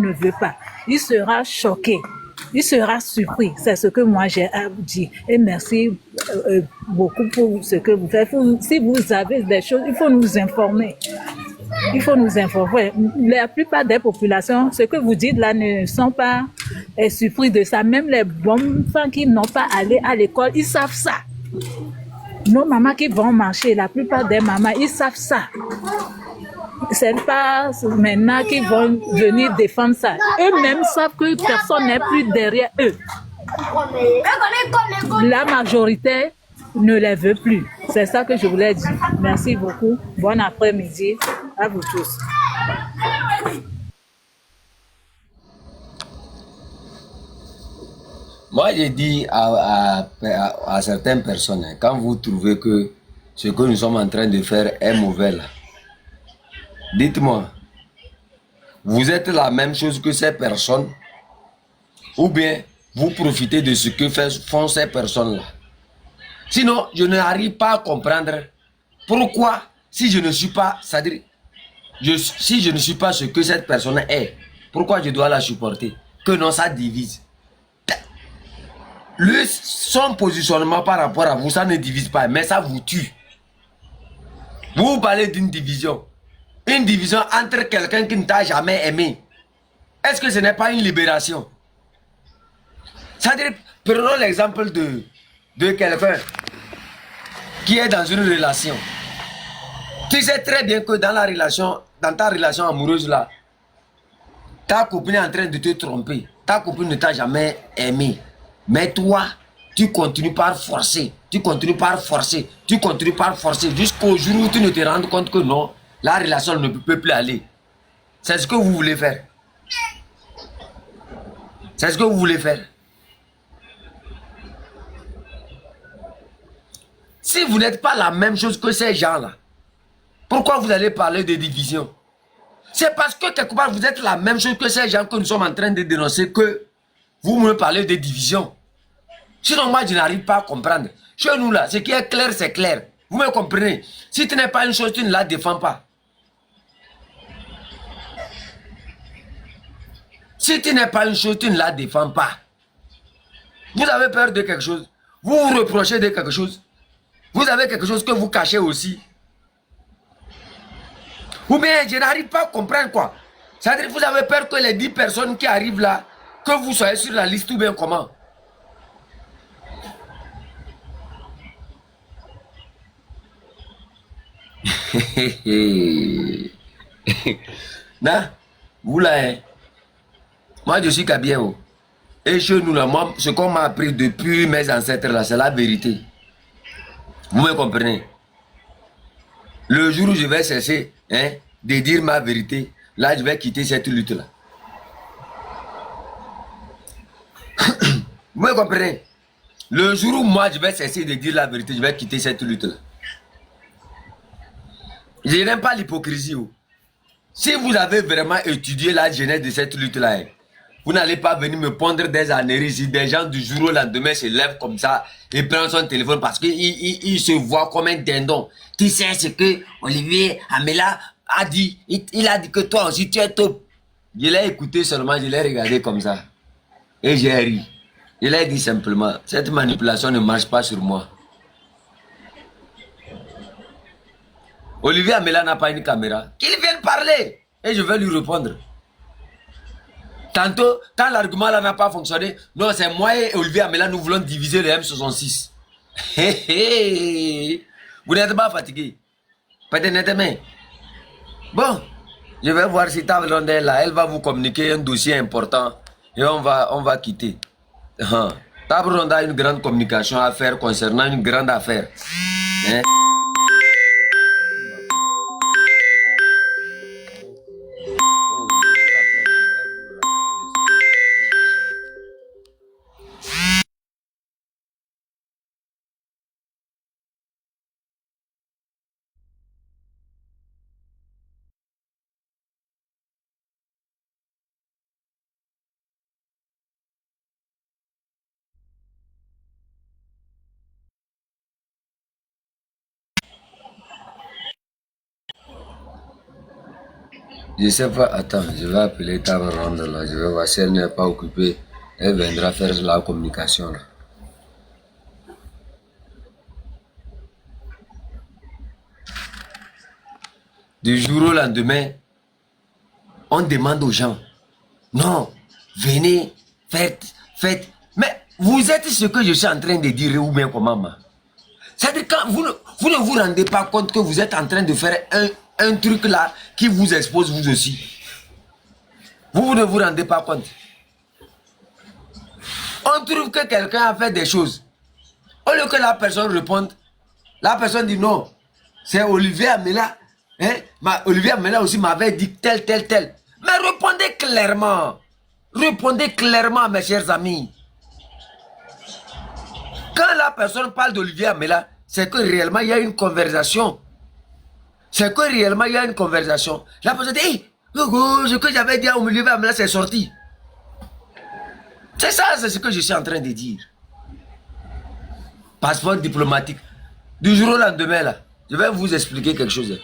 ne veut pas. Il sera choqué. Il sera surpris. C'est ce que moi j'ai à vous dire. Et merci beaucoup pour ce que vous faites. Si vous avez des choses, il faut nous informer. Il faut nous informer. La plupart des populations, ce que vous dites là, ne sont pas surpris de ça. Même les bonnes femmes qui n'ont pas allé à l'école, ils savent ça. Nos mamans qui vont marcher, la plupart des mamans, ils savent ça. C'est pas maintenant qu'ils vont venir défendre ça. Eux-mêmes savent que personne n'est plus derrière eux. La majorité ne les veut plus. C'est ça que je voulais dire. Merci beaucoup. Bon après-midi à vous tous. Moi, j'ai dit à certaines personnes, quand vous trouvez que ce que nous sommes en train de faire est mauvais là, dites-moi, vous êtes la même chose que ces personnes ou bien vous profitez de ce que font ces personnes-là? Sinon, je n'arrive pas à comprendre pourquoi, si je ne suis pas, c'est-à-dire, si je ne suis pas ce que cette personne est, pourquoi je dois la supporter? Que non, ça divise. Lui, son positionnement par rapport à vous, ça ne divise pas, mais ça vous tue. Vous parlez d'une division. Une division entre quelqu'un qui ne t'a jamais aimé. Est-ce que ce n'est pas une libération? C'est-à-dire, prenons l'exemple de quelqu'un qui est dans une relation. Tu sais très bien que dans ta relation amoureuse là, ta copine est en train de te tromper. Ta copine ne t'a jamais aimé. Mais toi, tu continues par forcer. Tu continues par forcer. Tu continues par forcer. Jusqu'au jour où tu ne te rends compte que non, la relation ne peut plus aller. C'est ce que vous voulez faire. C'est ce que vous voulez faire. Si vous n'êtes pas la même chose que ces gens-là, pourquoi vous allez parler de division? C'est parce que quelque part vous êtes la même chose que ces gens que nous sommes en train de dénoncer que vous me parlez de division. Sinon moi je n'arrive pas à comprendre. Chez nous là, ce qui est clair c'est clair. Vous me comprenez? Si tu n'es pas une chose, tu ne la défends pas. Si tu n'es pas une chose, tu ne la défends pas. Vous avez peur de quelque chose. Vous vous reprochez de quelque chose. Vous avez quelque chose que vous cachez aussi. Ou bien je n'arrive pas à comprendre quoi. C'est-à-dire que vous avez peur que les 10 personnes qui arrivent là, que vous soyez sur la liste ou bien comment? Non, vous là, hein? Moi je suis Kabiao. Et chez nous là, moi, ce qu'on m'a appris depuis mes ancêtres là, c'est la vérité. Vous me comprenez? Le jour où je vais cesser de dire ma vérité, là je vais quitter cette lutte là. Vous me comprenez? Le jour où moi je vais cesser de dire la vérité, je vais quitter cette lutte là. Je n'aime pas l'hypocrisie. Si vous avez vraiment étudié la genèse de cette lutte là, vous n'allez pas venir me pondre des annéries. Des gens du jour au lendemain se lèvent comme ça et prennent son téléphone parce qu'il se voit comme un dindon. Tu sais ce que Olivier Amela a dit. Il a dit que toi aussi tu es top. Je l'ai écouté seulement, je l'ai regardé comme ça. Et j'ai ri. Je l'ai dit simplement, cette manipulation ne marche pas sur moi. Olivier Amela n'a pas une caméra. Qu'il vienne parler et je vais lui répondre. Tantôt, quand l'argument là n'a pas fonctionné, non, c'est moi et Olivier Amela, nous voulons diviser le M66. Vous n'êtes pas fatigué? Peut-être. Bon, je vais voir si Table Ronde est là. Elle va vous communiquer un dossier important et on va quitter. Table Ronde a une grande communication à faire concernant une grande affaire. Hein? Je sais pas, attends, je vais appeler Table Ronde là, je vais voir si elle n'est pas occupée, elle viendra faire la communication là. Du jour au lendemain, on demande aux gens, non, venez, faites. Mais vous êtes ce que je suis en train de dire ou bien comment? C'est-à-dire quand vous ne vous rendez pas compte que vous êtes en train de faire un truc là qui vous expose vous aussi. Vous ne vous rendez pas compte. On trouve que quelqu'un a fait des choses. Au lieu que la personne réponde, la personne dit non, c'est Olivier Amela. Olivier Amela aussi m'avait dit tel. Mais répondez clairement. Répondez clairement, mes chers amis. Quand la personne parle d'Olivier Amela, c'est que réellement il y a une conversation. C'est que réellement il y a une conversation. La personne dit, hey, ce que j'avais dit à Olivier Amela, c'est sorti. C'est ça, c'est ce que je suis en train de dire. Passeport diplomatique. Du jour au lendemain, là, je vais vous expliquer quelque chose.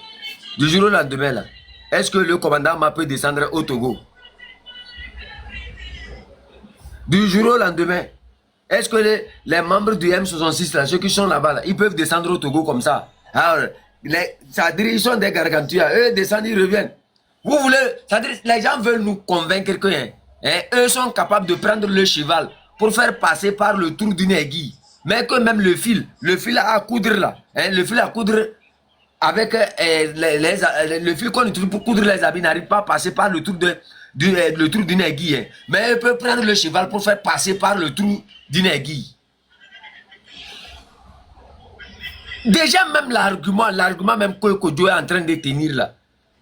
Du jour au lendemain, là, est-ce que le commandant m'a peut descendre au Togo? Du jour au lendemain, Est-ce que les membres du M66, là, ceux qui sont là-bas, là, ils peuvent descendre au Togo comme ça? Alors, c'est-à-dire, ils sont des gargantuas. Eux descendent, ils reviennent. Vous voulez, c'est-à-dire, les gens veulent nous convaincre que eux sont capables de prendre le cheval pour faire passer par le trou d'une aiguille. Mais que même le fil à coudre là, le fil à coudre avec le fil qu'on utilise pour coudre les habits n'arrive pas à passer par le trou d'une aiguille. Mais eux peuvent prendre le cheval pour faire passer par le trou d'une aiguille. Déjà même l'argument même que Kodjo est en train de tenir là.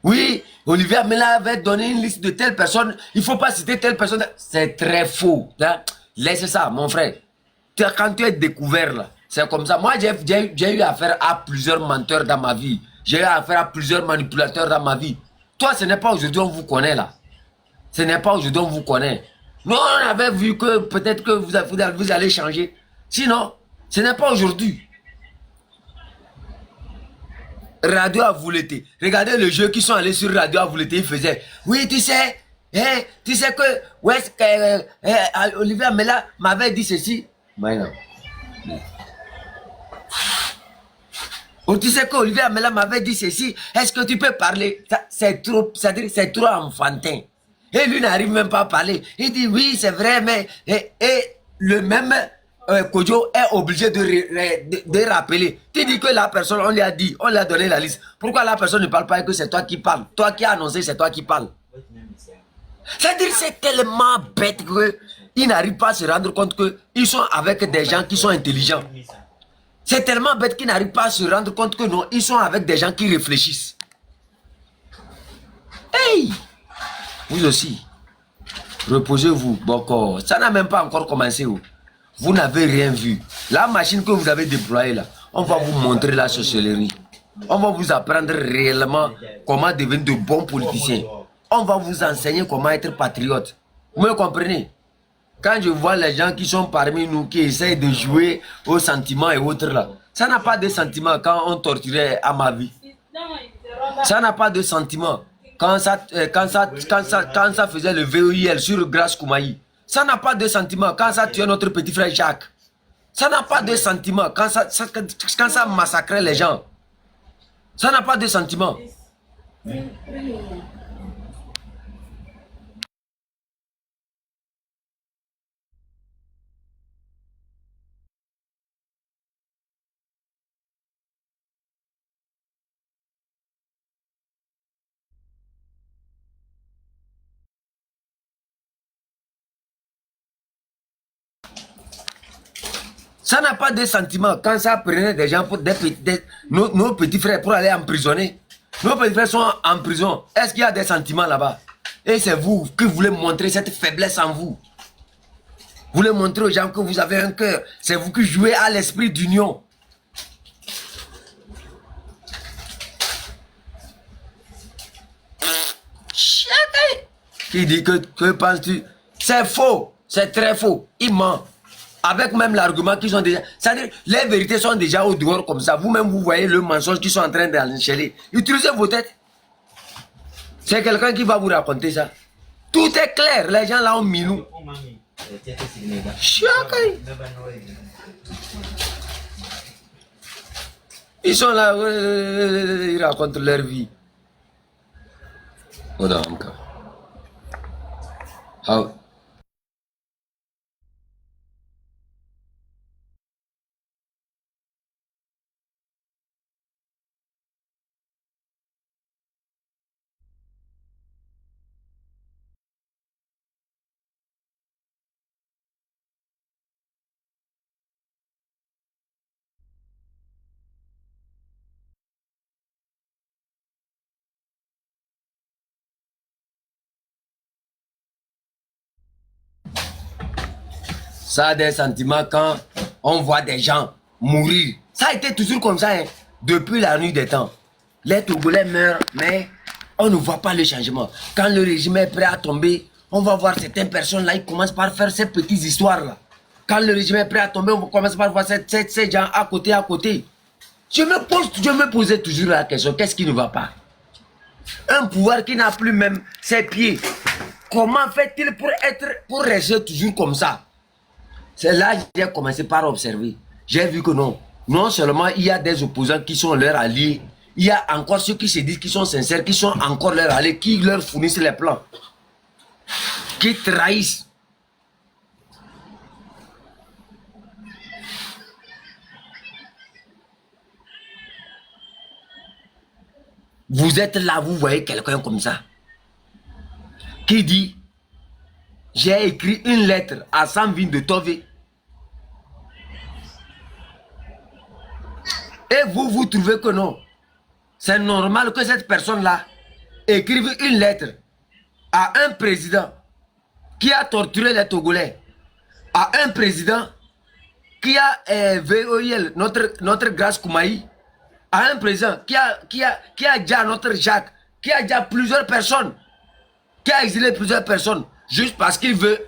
Oui, Olivier Amela avait donné une liste de telles personnes, il ne faut pas citer telle personne. C'est très faux. Hein? Laisse ça, mon frère. Quand tu es découvert là, c'est comme ça. Moi, j'ai eu affaire à plusieurs menteurs dans ma vie. J'ai eu affaire à plusieurs manipulateurs dans ma vie. Toi, ce n'est pas aujourd'hui on vous connaît là. Ce n'est pas aujourd'hui on vous connaît. Nous, on avait vu que peut-être que vous allez changer. Sinon, ce n'est pas aujourd'hui. Radio Avouleté. Regardez le jeu qui sont allés sur Radio Avouleté, ils faisaient. Oui, tu sais que ouais, Olivier Amela m'avait dit ceci. Mais non. Oh, tu sais que Olivier Amela m'avait dit ceci. Est-ce que tu peux parler? C'est trop, c'est trop enfantin. Et lui n'arrive même pas à parler. Il dit oui, c'est vrai, mais et le même Kodjo est obligé de rappeler. Tu dis que la personne, on lui a dit, on lui a donné la liste. Pourquoi la personne ne parle pas et que c'est toi qui parles? Toi qui as annoncé, c'est toi qui parles. C'est-à-dire c'est tellement bête qu'ils n'arrivent pas à se rendre compte qu'ils sont avec des gens qui sont intelligents. C'est tellement bête qu'ils n'arrivent pas à se rendre compte que non, ils sont avec des gens qui réfléchissent. Hey! Vous aussi, reposez-vous, Boko. Ça n'a même pas encore commencé. Vous n'avez rien vu. La machine que vous avez déployée là, on va vous montrer la sorcellerie. On va vous apprendre réellement comment devenir de bons politiciens. On va vous enseigner comment être patriote. Vous me comprenez? Quand je vois les gens qui sont parmi nous, qui essayent de jouer aux sentiments et autres là, ça n'a pas de sentiments quand on torturait à ma vie. Ça n'a pas de sentiments. Quand ça faisait le VOIL sur Grace Koumaï, ça n'a pas de sentiment. Quand ça tuait notre petit frère Jacques, ça n'a pas de sentiment. Quand ça massacrait les gens, ça n'a pas de sentiment. Ça n'a pas de sentiment quand ça prenait des gens pour nos petits frères pour aller emprisonner. Nos petits frères sont en prison. Est-ce qu'il y a des sentiments là-bas? Et c'est vous qui voulez montrer cette faiblesse en vous. Vous voulez montrer aux gens que vous avez un cœur. C'est vous qui jouez à l'esprit d'union. Qui dit que penses-tu? C'est faux. C'est très faux. Il ment. Avec même l'argument qu'ils ont déjà... C'est-à-dire, les vérités sont déjà au dehors comme ça. Vous-même, vous voyez le mensonge qu'ils sont en train d'enchaîner. Utilisez vos têtes. C'est quelqu'un qui va vous raconter ça. Tout est clair. Les gens là ont mis nous. Ils sont là, ils racontent leur vie. Ça a des sentiments quand on voit des gens mourir. Ça a été toujours comme ça, hein, depuis la nuit des temps. Les Togolais meurent, mais on ne voit pas le changement. Quand le régime est prêt à tomber, on va voir certaines personnes là, ils commencent par faire ces petites histoires là. Quand le régime est prêt à tomber, on commence par voir ces gens à côté. Je me posais toujours la question, qu'est-ce qui ne va pas? Un pouvoir qui n'a plus même ses pieds. Comment fait-il pour rester toujours comme ça? C'est là que j'ai commencé par observer. J'ai vu que non. Non seulement il y a des opposants qui sont leurs alliés, il y a encore ceux qui se disent qui sont sincères, qui sont encore leurs alliés, qui leur fournissent les plans, qui trahissent. Vous êtes là, vous voyez quelqu'un comme ça, qui dit, j'ai écrit une lettre à Samvin de Tové. Et vous, vous trouvez que non. C'est normal que cette personne-là écrive une lettre à un président qui a torturé les Togolais, à un président qui a VOIL, notre Grâce Koumaï, à un président qui a déjà notre Jacques, qui a déjà plusieurs personnes, qui a exilé plusieurs personnes, juste parce qu'il veut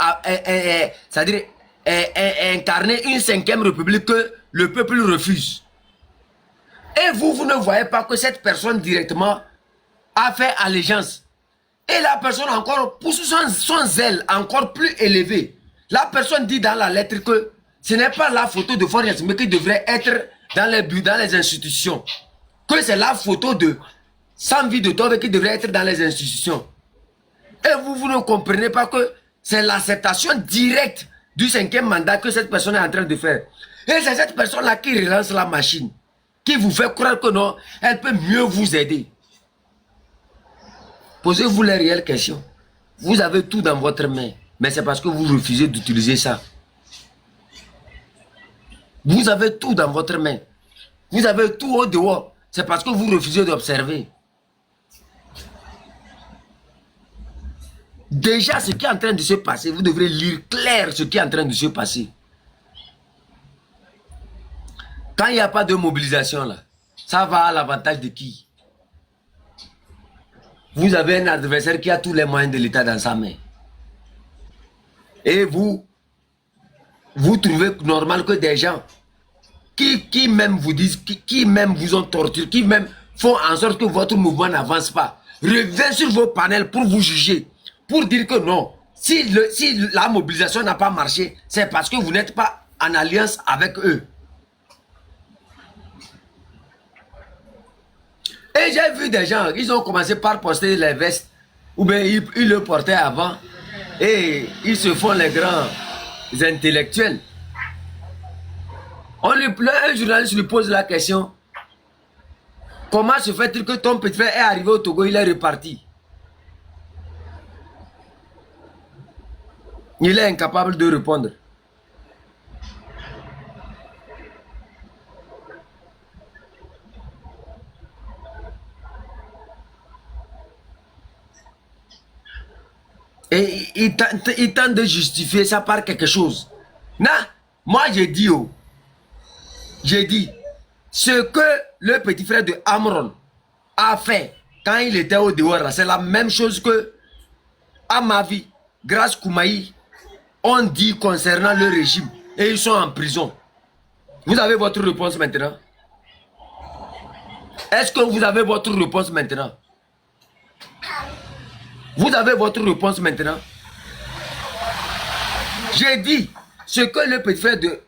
c'est-à-dire incarner une 5e république que le peuple refuse. Et vous, vous ne voyez pas que cette personne directement a fait allégeance. Et la personne encore pousse son zèle encore plus élevé. La personne dit dans la lettre que ce n'est pas la photo de Faure Gnassingbé qui devrait être dans les buts, dans les institutions. Que c'est la photo de Samvin de Tové qui devrait être dans les institutions. Et vous, vous ne comprenez pas que c'est l'acceptation directe du 5e mandat que cette personne est en train de faire. Et c'est cette personne-là qui relance la machine, qui vous fait croire que non, elle peut mieux vous aider. Posez-vous les réelles questions. Vous avez tout dans votre main, mais c'est parce que vous refusez d'utiliser ça. Vous avez tout dans votre main. Vous avez tout au dehors. C'est parce que vous refusez d'observer. Déjà, ce qui est en train de se passer, vous devrez lire clair ce qui est en train de se passer. Quand il n'y a pas de mobilisation, là, ça va à l'avantage de qui? Vous avez un adversaire qui a tous les moyens de l'État dans sa main. Et vous trouvez normal que des gens qui même vous disent, qui même vous ont torturé, qui même font en sorte que votre mouvement n'avance pas, reviennent sur vos panels pour vous juger, pour dire que non, si la mobilisation n'a pas marché, c'est parce que vous n'êtes pas en alliance avec eux. Et j'ai vu des gens, ils ont commencé par poster les vestes, ou bien ils le portaient avant, et ils se font les grands intellectuels. Un journaliste lui pose la question, comment se fait-il que ton petit frère est arrivé au Togo, il est reparti? Il est incapable de répondre. Et il tente de justifier ça par quelque chose. Non, moi j'ai dit, ce que le petit frère de Amron a fait quand il était au dehors, c'est la même chose que Amavi, Grâce Koumaï, ont dit concernant le régime. Et ils sont en prison. Vous avez votre réponse maintenant? Est-ce que vous avez votre réponse maintenant? Vous avez votre réponse maintenant? J'ai dit ce que le petit frère de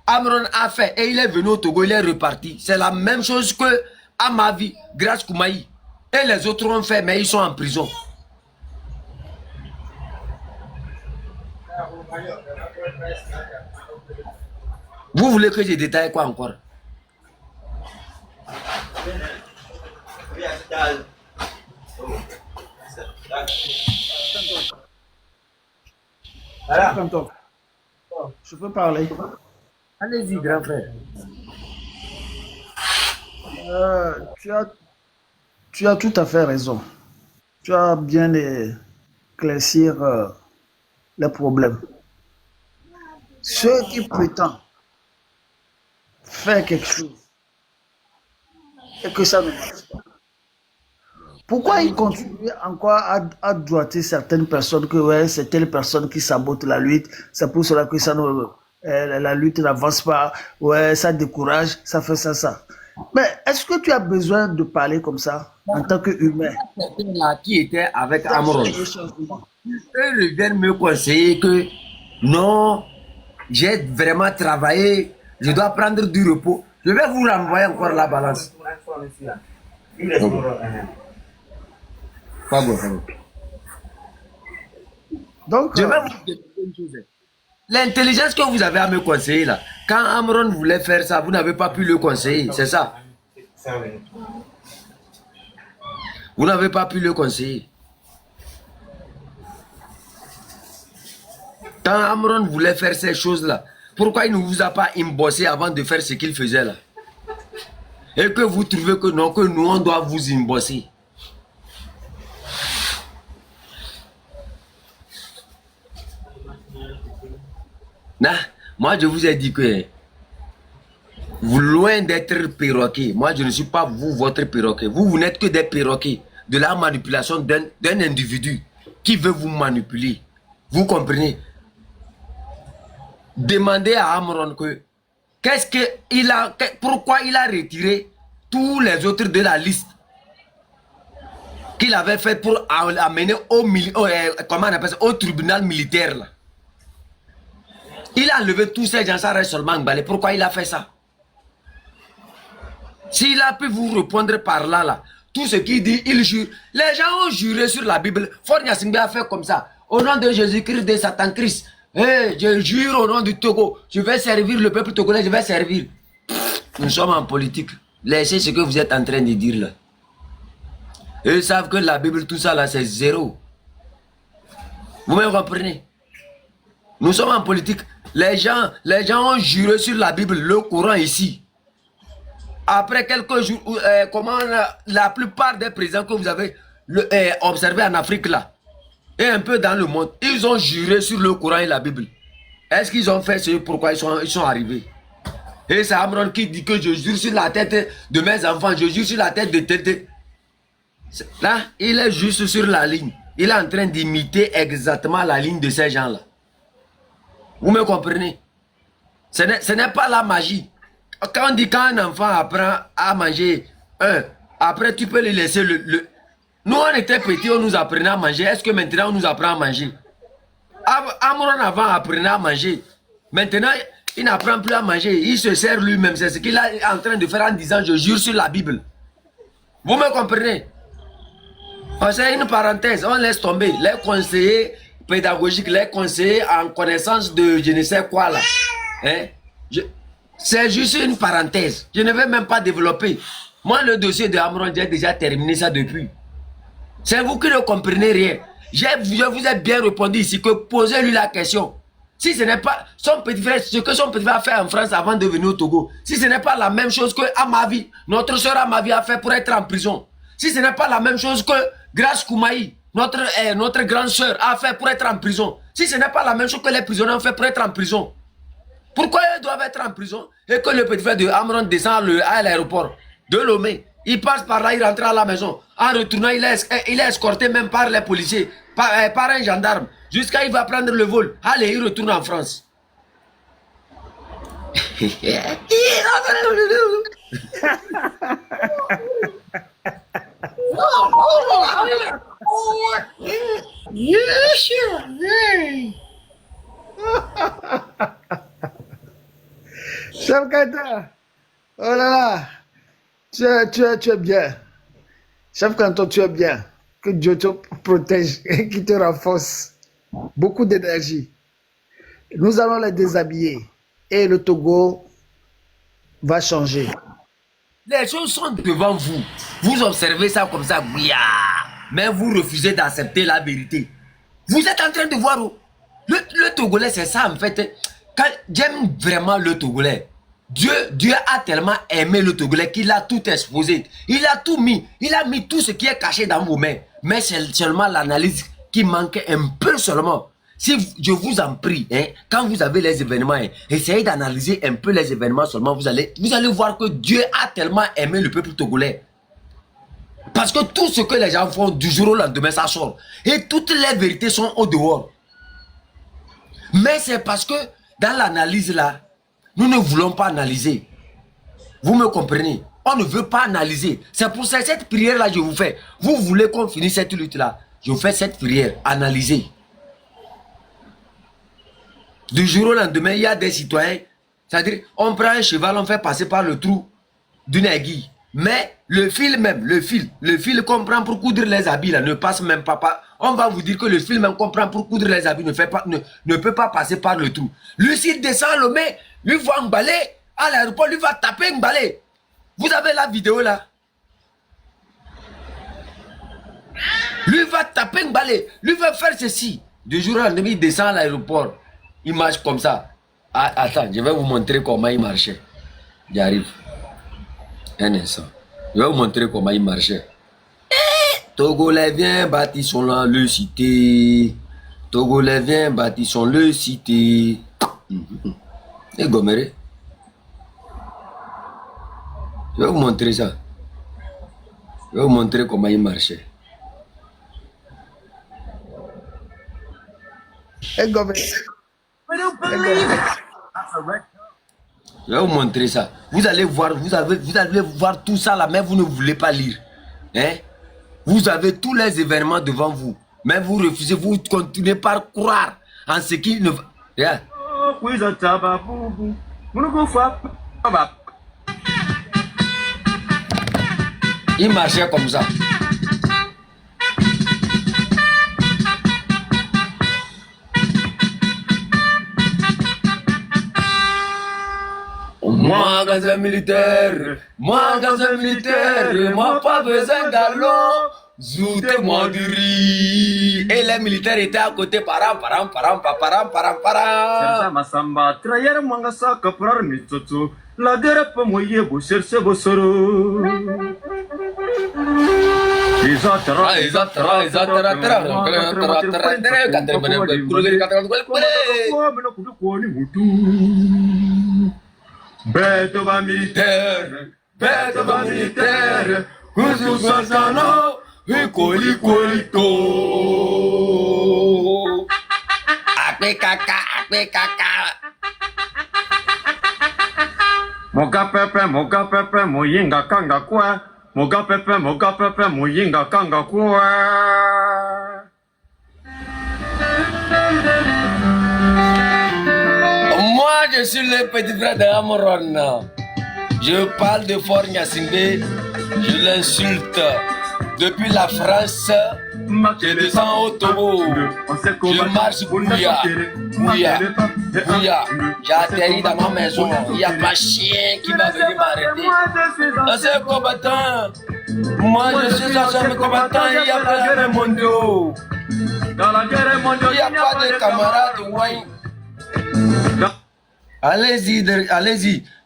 Amron a fait et il est venu au Togo, il est reparti. C'est la même chose que Amavi, Grâce Koumaï et les autres ont fait, mais ils sont en prison. Vous voulez que je détaille quoi encore? Je peux parler. Allez-y, grand frère. Tu as tout à fait raison. Tu as bien éclaircir les problèmes. Ceux qui prétendent faire quelque chose et que ça ne marche pas, pourquoi ils continuent encore à droiter certaines personnes que ouais, c'est telle personne qui sabote la lutte, c'est pour cela que la lutte n'avance pas, ouais, ça décourage, ça fait ça. Mais est-ce que tu as besoin de parler comme ça en tant qu'humain? Qui était avec Amron, eux reviennent me conseiller que non, j'ai vraiment travaillé, je dois prendre du repos. Je vais vous renvoyer encore la balance. Pas bon. Donc, Je vais vous dire une chose. L'intelligence que vous avez à me conseiller là, quand Amron voulait faire ça, vous n'avez pas pu le conseiller, c'est ça? Vous n'avez pas pu le conseiller. Quand Amron voulait faire ces choses-là, pourquoi il ne vous a pas imbossé avant de faire ce qu'il faisait là? Et que vous trouvez que non, que nous on doit vous imbosser. Nah, moi je vous ai dit que vous loin d'être perroquet, moi je ne suis pas vous votre perroquet. Vous n'êtes que des perroquets de la manipulation d'un individu qui veut vous manipuler. Vous comprenez? Demandez à Amron que pourquoi il a retiré tous les autres de la liste qu'il avait fait pour amener comment on appelle ça, au tribunal militaire là. Il a enlevé tous ces gens, ça reste seulement emballé. Pourquoi il a fait ça? S'il a pu vous répondre par là, tout ce qu'il dit, il jure. Les gens ont juré sur la Bible. Fornia Singbe a fait comme ça. Au nom de Jésus-Christ, de Satan-Christ. Hey, je jure au nom du Togo. Je vais servir le peuple togolais, je vais servir. Nous sommes en politique. Laissez ce que vous êtes en train de dire là. Ils savent que la Bible, tout ça là, c'est zéro. Vous me comprenez? Nous sommes en politique. Les gens ont juré sur la Bible, le Coran ici. Après quelques jours, comment la plupart des présidents que vous avez observés en Afrique là, et un peu dans le monde, ils ont juré sur le Coran et la Bible. Est-ce qu'ils ont fait ce pourquoi ils sont arrivés? Et c'est Amron qui dit que je jure sur la tête de mes enfants, je jure sur la tête de Tété. Là, il est juste sur la ligne. Il est en train d'imiter exactement la ligne de ces gens-là. Vous me comprenez? Ce n'est pas la magie. Quand on dit qu'un enfant apprend à manger, après tu peux lui laisser Nous on était petits, on nous apprenait à manger. Est-ce que maintenant on nous apprend à manger? Amron avant apprenait à manger. Maintenant, il n'apprend plus à manger. Il se sert lui-même. C'est ce qu'il est en train de faire en disant je jure sur la Bible. Vous me comprenez? C'est une parenthèse, on laisse tomber. Les conseillers pédagogiques, les conseillers en connaissance de je ne sais quoi là. Hein? C'est juste une parenthèse. Je ne vais même pas développer. Moi, le dossier de Amron, j'ai déjà terminé ça depuis. C'est vous qui ne comprenez rien. Je vous ai bien répondu ici que posez-lui la question. Si ce n'est pas son petit frère, ce que son petit frère a fait en France avant de venir au Togo, si ce n'est pas la même chose que Amavi, notre soeur Amavi a fait pour être en prison, si ce n'est pas la même chose que Grace Koumaï, notre grande soeur a fait pour être en prison, si ce n'est pas la même chose que les prisonniers ont fait pour être en prison, pourquoi ils doivent être en prison et que le petit frère de Amron descend à l'aéroport de Lomé, il passe par là, il rentre à la maison, en retournant il est escorté même par les policiers, par un gendarme, jusqu'à il va prendre le vol, allez, il retourne en France. Chef Kanta, oh là là, tu es bien. Chef Kanto, tu es bien. Que Dieu te protège et qu'il te renforce. Beaucoup d'énergie. Nous allons les déshabiller et le Togo va changer. Les choses sont devant vous. Vous observez ça comme ça, mais vous refusez d'accepter la vérité. Vous êtes en train de voir où le Togolais, c'est ça en fait. J'aime vraiment le Togolais. Dieu a tellement aimé le Togolais qu'il a tout exposé. Il a tout mis. Il a mis tout ce qui est caché dans vos mains. Mais c'est seulement l'analyse qui manque un peu seulement. Si je vous en prie, quand vous avez les événements, essayez d'analyser un peu les événements seulement. Vous allez voir que Dieu a tellement aimé le peuple togolais. Parce que tout ce que les gens font du jour au lendemain, ça sort. Et toutes les vérités sont au dehors. Mais c'est parce que dans l'analyse là, nous ne voulons pas analyser. Vous me comprenez? On ne veut pas analyser. C'est pour ça cette prière là je vous fais. Vous voulez qu'on finisse cette lutte là. Je vous fais cette prière. Analysez. Du jour au lendemain, il y a des citoyens. C'est-à-dire, on prend un cheval, on fait passer par le trou d'une aiguille. Mais le fil même, le fil qu'on prend pour coudre les habits, là, ne passe même pas par... On va vous dire que le fil même qu'on prend pour coudre les habits ne peut pas passer par le trou. Lui, s'il descend à Lomé, lui va emballer à l'aéroport, lui va taper emballer. Vous avez la vidéo là. Lui va taper emballer, lui va faire ceci. De jour au lendemain, il descend à l'aéroport. Il marche comme ça. Ah, attends, je vais vous montrer comment il marchait. J'arrive. Un instant. Je vais vous montrer comment il marchait. Togolais viens, bâtissons le cité. Togolais viens, bâtissons le cité. Et Goméré. Je vais vous montrer ça. Je vais vous montrer comment il marchait. Et Goméré. Je vais vous montrer ça. Vous allez voir, vous allez voir tout ça là, mais vous ne voulez pas lire. Hein? Vous avez tous les événements devant vous, mais vous refusez, vous continuez par croire en ce qui ne va. Regarde. Il marchait comme ça. Moi, dans un militaire, moi, pas besoin d'allons, zoutez-moi du riz. Et les militaires étaient à côté, param. Masamba, trayer mangasa kaprar mitsotso, la dere pa moye boserse bosoro. Beto va militaire, kuzu sasano, coli colito. Ape caca. Moga pepe, moyinga kanga kwa. Moga pepe, moyinga kanga kwa. Moi, je suis le petit frère de Amoron. Je parle de Fort Gnassingbé, je l'insulte. Depuis la France, je descends au Togo. Je marche bouilla. J'ai atterri dans ma maison. Il n'y a pas chien qui va venir m'arrêter. Ancien combattant. Moi, je suis ancien combattant. Il n'y a pas de mondiaux. Il n'y a pas de camarades. Ouais. Allez-y,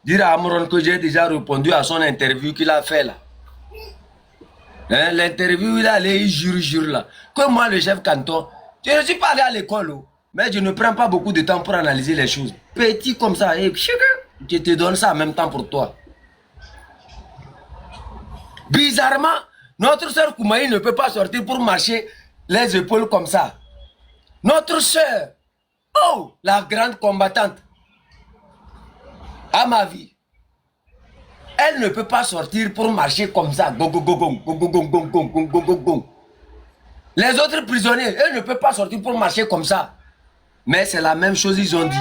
dire à Amoron que j'ai déjà répondu à son interview qu'il a fait là. Hein, l'interview, il est allé, il jure là. Comme moi, le chef canton, je ne suis pas allé à l'école, mais je ne prends pas beaucoup de temps pour analyser les choses. Petit comme ça, et je te donne ça en même temps pour toi. Bizarrement, notre soeur Koumaï ne peut pas sortir pour marcher les épaules comme ça. Notre soeur, oh, la grande combattante, à ma vie, elle ne peut pas sortir pour marcher comme ça. Les autres prisonniers, eux ne peuvent pas sortir pour marcher comme ça. Mais c'est la même chose, ils ont dit.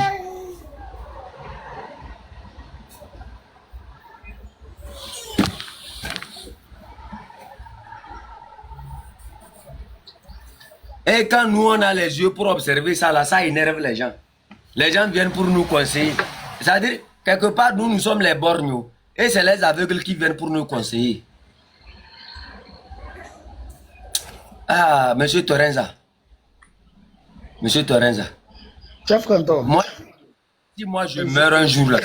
Et quand nous on a les yeux pour observer ça, là, ça énerve les gens. Les gens viennent pour nous conseiller. C'est-à-dire, quelque part, nous sommes les borgnes. Et c'est les aveugles qui viennent pour nous conseiller. Ah, monsieur Torenza. Chef canton. Moi, si moi je meurs un jour là,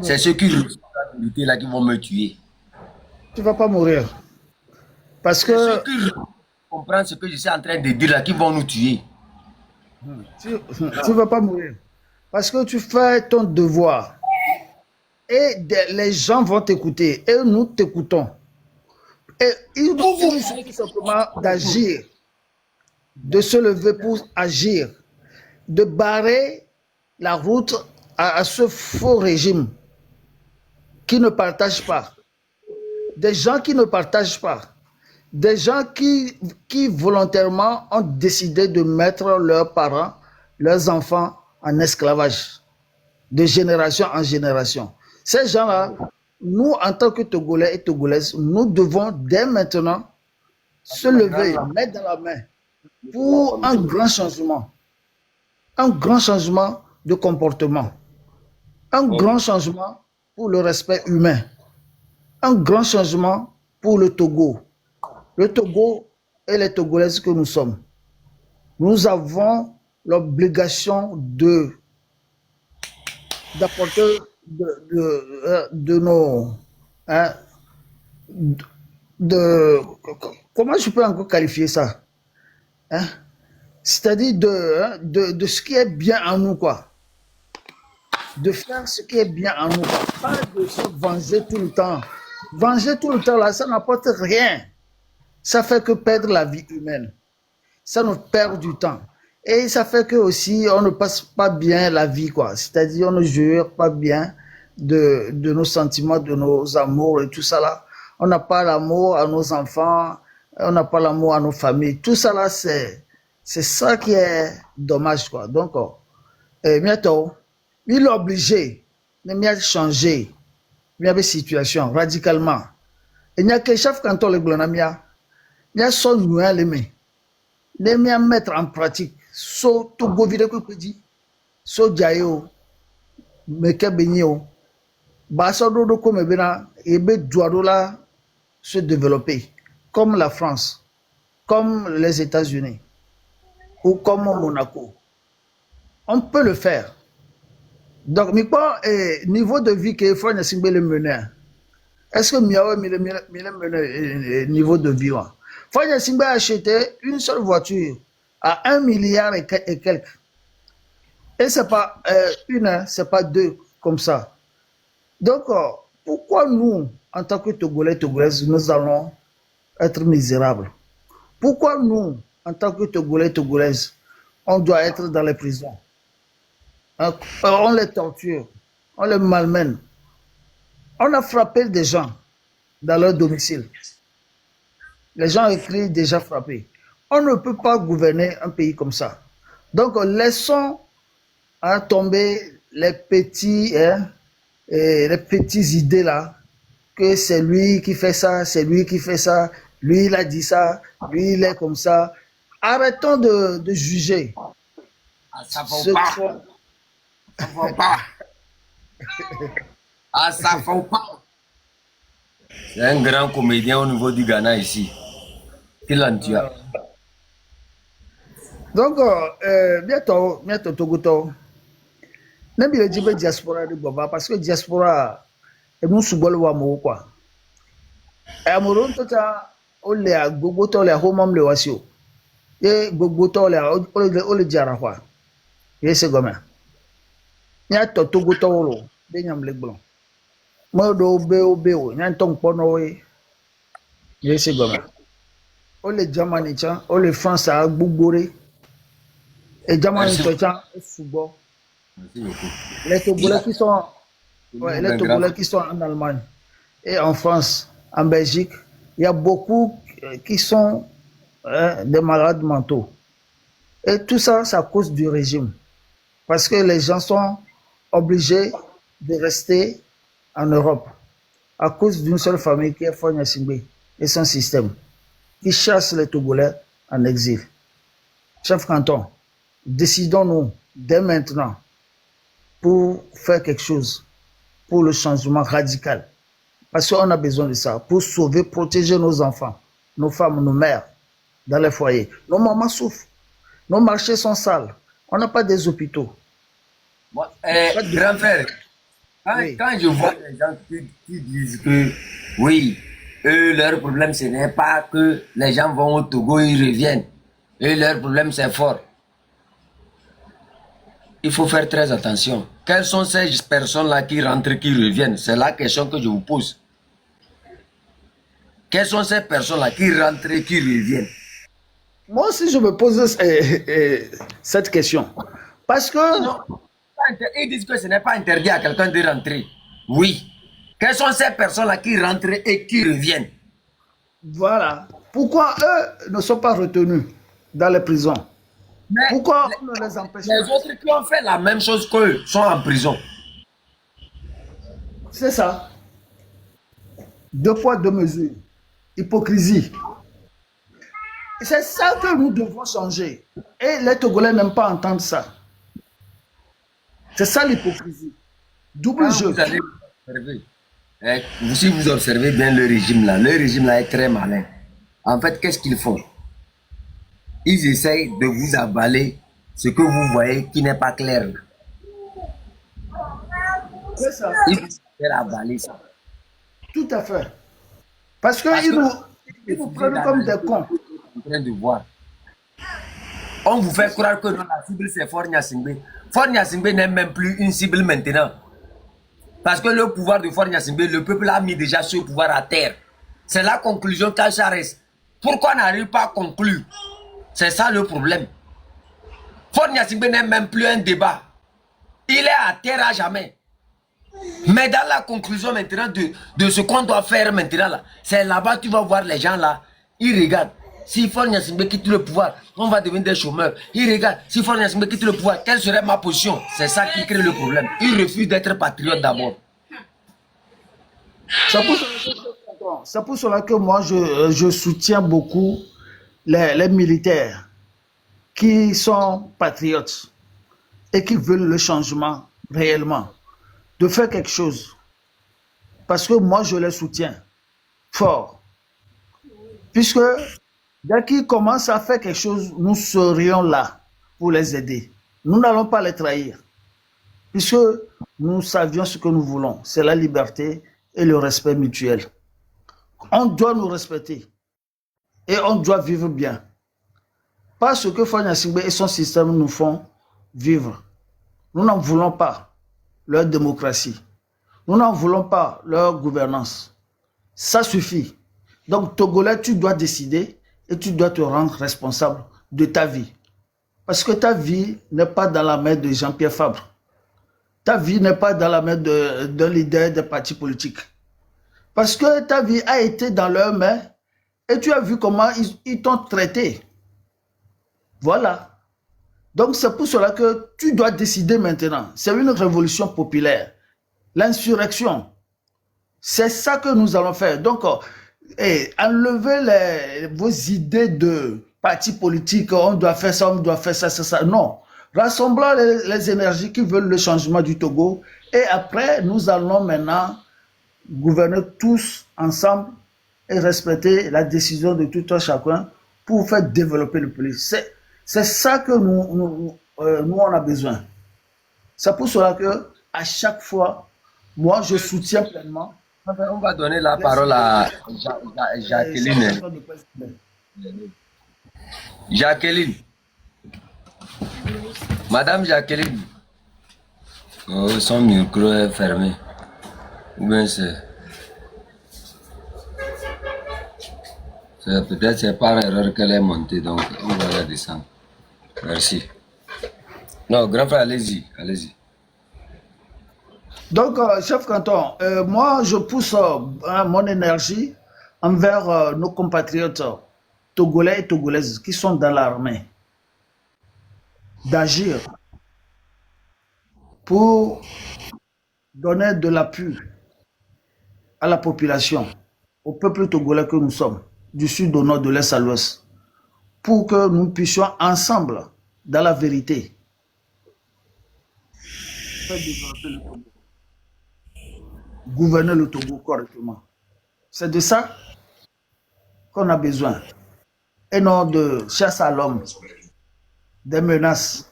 c'est ceux qui responsabilité là qui vont me tuer. Tu ne vas pas mourir. Parce que... Ceux qui comprennent ce que je suis en train de dire là qui vont nous tuer. Tu ne vas pas mourir. Parce que tu fais ton devoir. Et les gens vont t'écouter. Et nous t'écoutons. Et il suffit tout simplement d'agir. De se lever pour agir. De barrer la route à ce faux régime qui ne partage pas. Des gens qui ne partagent pas. Des gens qui volontairement ont décidé de mettre leurs parents, leurs enfants en esclavage, de génération en génération. Ces gens-là, nous, en tant que Togolais et Togolaises, nous devons dès maintenant se lever, mettre dans la main pour un grand changement de comportement, un grand changement pour le respect humain, un grand changement pour le Togo. Le Togo et les Togolaises que nous sommes, nous avons l'obligation d'apporter de nos... Hein, comment je peux encore qualifier ça, hein? C'est-à-dire de ce qui est bien en nous, quoi. De faire ce qui est bien en nous, quoi. Pas de se venger tout le temps. Venger tout le temps, là, ça n'apporte rien. Ça fait que perdre la vie humaine. Ça nous perd du temps. Et ça fait que aussi, on ne passe pas bien la vie, quoi. C'est-à-dire, on ne jure pas bien de nos sentiments, de nos amours et tout ça, là. On n'a pas l'amour à nos enfants, on n'a pas l'amour à nos familles. Tout ça, là, c'est ça qui est dommage, quoi. Donc, bientôt, il est obligé de changer la situation radicalement. Il n'y a que chef canton le glonamia. Il y a son noué les mains. Les mains mettre en pratique. So to go vide que dit. So jayo. Meke benyo. Baso do comme bena ebe douadola se développer comme la France, comme les États-Unis ou comme Monaco. On peut le faire. Donc, niveau de vie que faut le mener. Est-ce que miawe le niveau de vie? Faut acheter une seule voiture à 1 milliard et quelques. Et c'est pas c'est pas deux comme ça. Donc, pourquoi nous, en tant que Togolais, Togolaises, nous allons être misérables? Pourquoi nous, en tant que Togolais, Togolaises, on doit être dans les prisons? On les torture, on les malmène. On a frappé des gens dans leur domicile. Les gens écrivent déjà frappés. On ne peut pas gouverner un pays comme ça. Donc, laissons tomber les petites idées là, que c'est lui qui fait ça, c'est lui qui fait ça, lui il a dit ça, lui il est comme ça. Arrêtons de juger. Ah, ça ne pas. Ça ne pas. Ah, ça ne pas. C'est un grand comédien au niveau du Ghana ici. Qu'il en tue. Donc, bientôt, Togoto. Même il dit diaspora de Boba, parce que diaspora est nous sous le quoi. Et à Moron, on l'a gogoto, le homam le wasio. Et gogoto, le diarahwa. Et c'est comme ça. Il y a Togoto, Benyam le blanc. Modo Beo, il y a un ton ponoé. Et c'est comme ça. On les Jamanicha, on les France à Bougoré. Et Jamanicha est football. Les Togolais qui sont, les Togolais qui sont en Allemagne et en France, en Belgique, il y a beaucoup qui sont des malades mentaux. Et tout ça, c'est à cause du régime. Parce que les gens sont obligés de rester en Europe à cause d'une seule famille qui est Fonya Singbe et son système, qui chasse les Togolais en exil. Chef canton, décidons-nous dès maintenant pour faire quelque chose, pour le changement radical. Parce qu'on a besoin de ça, pour sauver, protéger nos enfants, nos femmes, nos mères, dans les foyers. Nos mamans souffrent, nos marchés sont sales, on n'a pas des hôpitaux. Bon, grand frère, quand je vois les gens qui disent que, oui, eux, leur problème, ce n'est pas que les gens vont au Togo, ils reviennent. Et leur problème, c'est fort. Il faut faire très attention. Quelles sont ces personnes-là qui rentrent, qui reviennent? C'est la question que je vous pose. Quelles sont ces personnes-là qui rentrent, qui reviennent? Moi aussi, je me pose cette question. Parce que... Non, ils disent que ce n'est pas interdit à quelqu'un de rentrer. Oui. Quelles sont ces personnes-là qui rentrent et qui reviennent? Voilà. Pourquoi eux ne sont pas retenus dans les prisons? Mais Pourquoi on ne les empêche les pas? autres qui ont fait la même chose qu'eux sont en prison. C'est ça. Deux poids, deux mesures. Hypocrisie. C'est ça que nous devons changer. Et les Togolais n'aiment pas entendre ça. C'est ça l'hypocrisie. Double Quand jeu. vous allez observer, si vous observez bien le régime là est très malin. En fait, qu'est-ce qu'ils font? Ils essayent de vous avaler ce que vous voyez qui n'est pas clair. C'est ça. Ils vont faire avaler ça. Tout à fait. Parce Parce qu'ils que ils nous prennent comme des cons. en train de voir. On vous fait croire que non, la cible c'est Faure Gnassingbé. Faure Gnassingbé n'est même plus une cible maintenant. Parce que le pouvoir de Faure Gnassingbé, le peuple a mis déjà ce pouvoir à terre. C'est la conclusion qu'Acha reste. Pourquoi on n'arrive pas à conclure? C'est ça le problème. Faure Gnassingbé n'est même plus un débat. Il est à terre à jamais. Mais dans la conclusion maintenant de ce qu'on doit faire maintenant là, c'est là-bas tu vas voir les gens là, ils regardent. Si Faure Gnassingbé quitte le pouvoir, on va devenir des chômeurs. Ils regardent. Si Faure Gnassingbé quitte le pouvoir, quelle serait ma position? C'est ça qui crée le problème. Ils refusent d'être patriotes d'abord. C'est pour cela que moi, je soutiens beaucoup les militaires qui sont patriotes et qui veulent le changement réellement, de faire quelque chose. Parce que moi, je les soutiens fort. Puisque dès qu'ils commencent à faire quelque chose, nous serions là pour les aider. Nous n'allons pas les trahir. Puisque nous savions ce que nous voulons. C'est la liberté et le respect mutuel. On doit nous respecter. Et on doit vivre bien. Pas ce que Faure Gnassingbé et son système nous font vivre. Nous n'en voulons pas leur démocratie. Nous n'en voulons pas leur gouvernance. Ça suffit. Donc, Togolais, tu dois décider et tu dois te rendre responsable de ta vie. Parce que ta vie n'est pas dans la main de Jean-Pierre Fabre. Ta vie n'est pas dans la main d'un leader des partis politiques. Parce que ta vie a été dans leurs mains et tu as vu comment ils t'ont traité. Voilà. Donc, c'est pour cela que tu dois décider maintenant. C'est une révolution populaire. L'insurrection. C'est ça que nous allons faire. Donc, enlevez vos idées de partis politiques. On doit faire ça, on doit faire ça, c'est ça. Non. Rassemblons les énergies qui veulent le changement du Togo. Et après, nous allons maintenant gouverner tous ensemble et respecter la décision de tout un chacun pour faire développer le pays. C'est ça que nous, on a besoin. C'est pour cela que à chaque fois, moi, je soutiens pleinement. On va donner la parole à Jacqueline. Jacqueline. Madame Jacqueline. Oh, son micro est fermé. Ou bien peut-être c'est par erreur qu'elle est montée, donc on va la descendre. Merci. Non, grand frère, allez-y, allez-y. Donc, chef canton, moi, je pousse mon énergie envers nos compatriotes togolais et togolaises qui sont dans l'armée d'agir pour donner de l'appui à la population, au peuple togolais que nous sommes, du sud au nord, de l'est à l'ouest, pour que nous puissions ensemble, dans la vérité, faire développer le Togo, gouverner le Togo correctement. C'est de ça qu'on a besoin. Et non de chasse à l'homme, des menaces,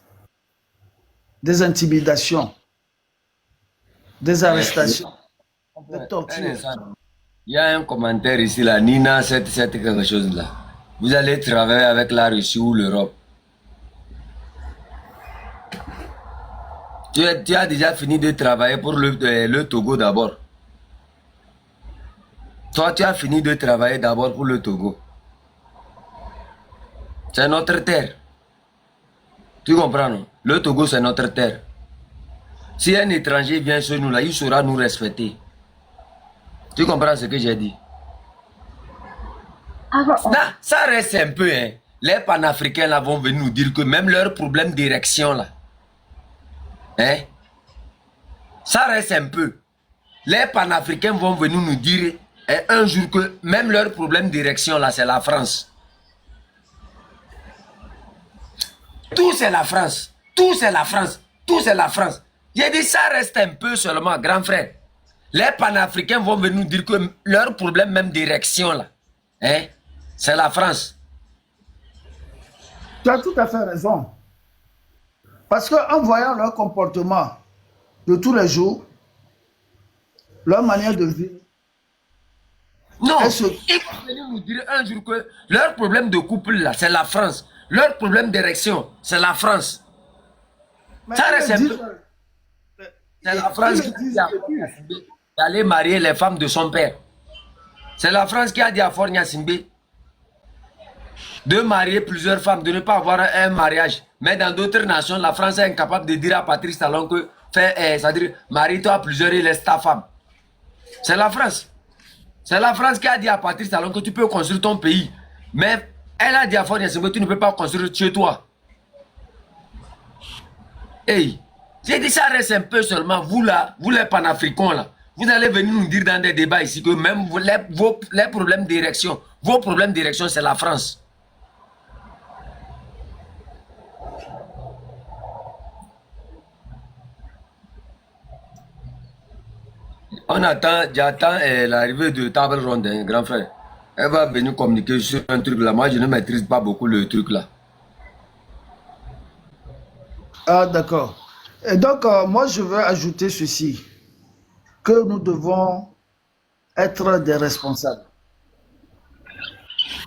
des intimidations, des arrestations, des tortures. Il y a un commentaire ici, là, Nina, c'est quelque chose là. Vous allez travailler avec la Russie ou l'Europe. Tu as déjà fini de travailler pour le Togo d'abord. Toi, tu as fini de travailler d'abord pour le Togo. C'est notre terre. Tu comprends, non? Le Togo, c'est notre terre. Si un étranger vient chez nous, là, il saura nous respecter. Tu comprends ce que j'ai dit? Ça reste un peu, hein. Les panafricains là vont venir nous dire que même leur problème d'érection là, hein, ça reste un peu. Les panafricains vont venir nous dire un jour que même leur problème d'érection là, c'est la France. Tout c'est la France. Tout c'est la France. Tout c'est la France. J'ai dit ça reste un peu seulement, grand frère. Les panafricains vont venir nous dire que leur problème même d'érection là, hein, c'est la France. Tu as tout à fait raison. Parce qu'en voyant leur comportement de tous les jours, leur manière de vivre, non, ils vont venir nous dire un jour que leur problème de couple là, c'est la France. Leur problème d'érection, c'est la France. mais Ça reste un peu. C'est la France ils qui disent a dit d'aller marier les femmes de son père. C'est la France qui a dit à Fornia Simbe de marier plusieurs femmes, de ne pas avoir un mariage. Mais dans d'autres nations, la France est incapable de dire à Patrice Talon que c'est-à-dire marie-toi à plusieurs et laisse ta femme. C'est la France. C'est la France qui a dit à Patrice Talon que tu peux construire ton pays. Mais elle a dit à Fornia Simbe que tu ne peux pas construire chez toi. Hey, j'ai dit ça reste un peu seulement. Vous là, vous les panafricains là, vous allez venir nous dire dans des débats ici que même les problèmes d'érection, vos problèmes d'érection, c'est la France. On attend, j'attends l'arrivée de Table Ronde, hein, grand frère. Elle va venir communiquer sur un truc là. Moi, je ne maîtrise pas beaucoup le truc là. Ah, d'accord. Et donc, moi, je veux ajouter ceci, que nous devons être des responsables.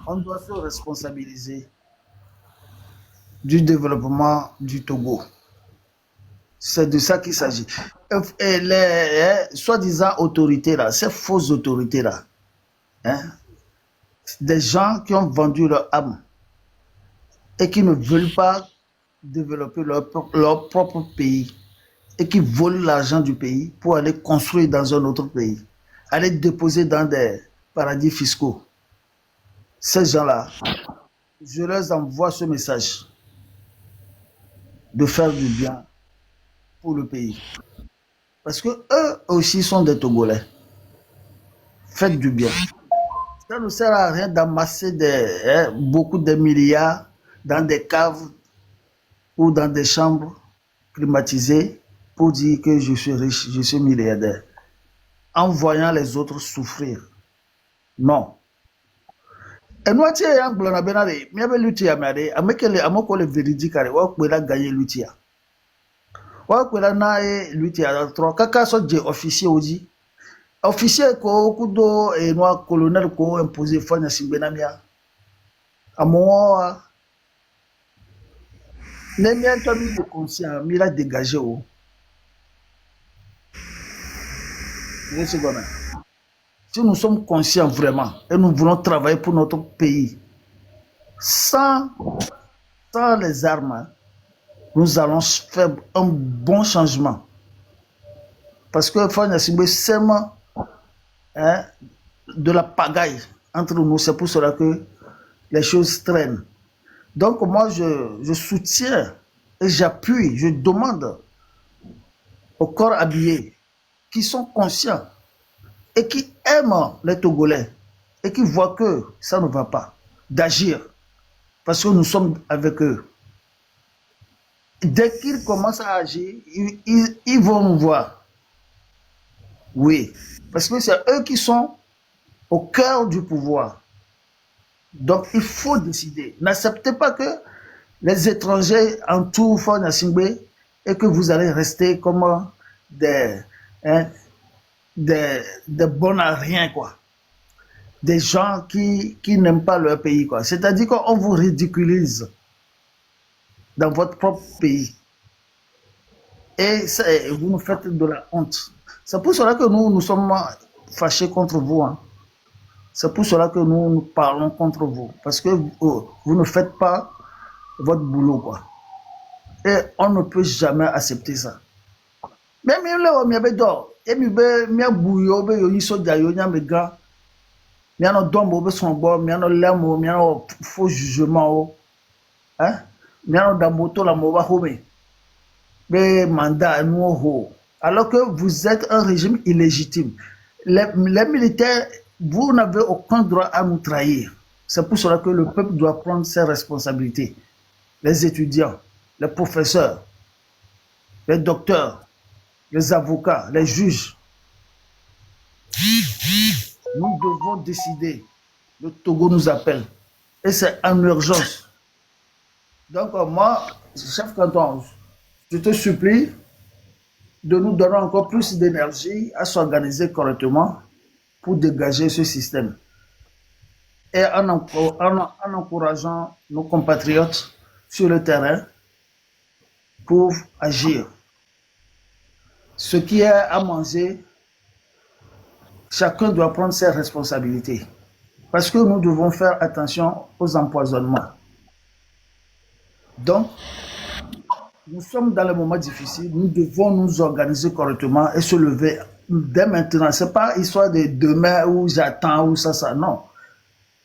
On doit se responsabiliser du développement du Togo. C'est de ça qu'il s'agit. Et les soi-disant autorités là, ces fausses autorités là, hein, des gens qui ont vendu leur âme et qui ne veulent pas développer leur propre pays et qui volent l'argent du pays pour aller construire dans un autre pays, aller déposer dans des paradis fiscaux. Ces gens-là, je leur envoie ce message de faire du bien pour le pays. Parce que eux aussi sont des Togolais. Faites du bien. Ça ne sert à rien d'amasser beaucoup de milliards dans des caves ou dans des chambres climatisées pour dire que je suis riche, je suis milliardaire, en voyant les autres souffrir. Non. Et nous, tu es un blanc, benare, mais avec l'outil à m'aider, à me qu'elle a mon véridique, à quoi gagner l'outil. Wa kwela na l'outil à 3 kaka so je officier oji. Officier ko kudo et noir colonel ko imposé Fornia Simbe na mia. Amoa ne mien to mi de conscient mi la dégager o. Si nous sommes conscients vraiment et nous voulons travailler pour notre pays sans les armes, nous allons faire un bon changement. Parce que Fornia Simbe sème de la pagaille entre nous. C'est pour cela que les choses traînent. Donc moi, je soutiens et j'appuie, je demande aux corps habillés qui sont conscients et qui aiment les Togolais et qui voient que ça ne va pas, d'agir. Parce que nous sommes avec eux. Dès qu'ils commencent à agir, ils vont nous voir. Oui, parce que c'est eux qui sont au cœur du pouvoir. Donc, il faut décider. N'acceptez pas que les étrangers entourent Fornia Simbe et que vous allez rester comme des bons à rien, quoi. Des gens qui n'aiment pas leur pays, quoi. C'est-à-dire qu'on vous ridiculise dans votre propre pays. Et vous nous faites de la honte. C'est pour cela que nous sommes fâchés contre vous. Hein. C'est pour cela que nous parlons contre vous. Parce que vous ne faites pas votre boulot, quoi. Et on ne peut jamais accepter ça. Même si vous avez miano dombo be son bo miano lemo miano faux jugement hein miano damboto la moba home be mandat nous ho alors que vous êtes un régime illégitime. Les militaires, vous n'avez aucun droit à nous trahir. C'est pour cela que le peuple doit prendre ses responsabilités. Les étudiants, les professeurs, les docteurs, les avocats, les juges. Nous devons décider. Le Togo nous appelle. Et c'est en urgence. Donc moi, chef canton, je te supplie de nous donner encore plus d'énergie à s'organiser correctement pour dégager ce système. Et en encourageant nos compatriotes sur le terrain pour agir. Ce qui est à manger, chacun doit prendre ses responsabilités. Parce que nous devons faire attention aux empoisonnements. Donc, nous sommes dans les moments difficiles, nous devons nous organiser correctement et se lever dès maintenant. Ce n'est pas histoire de demain ou j'attends ou ça, non.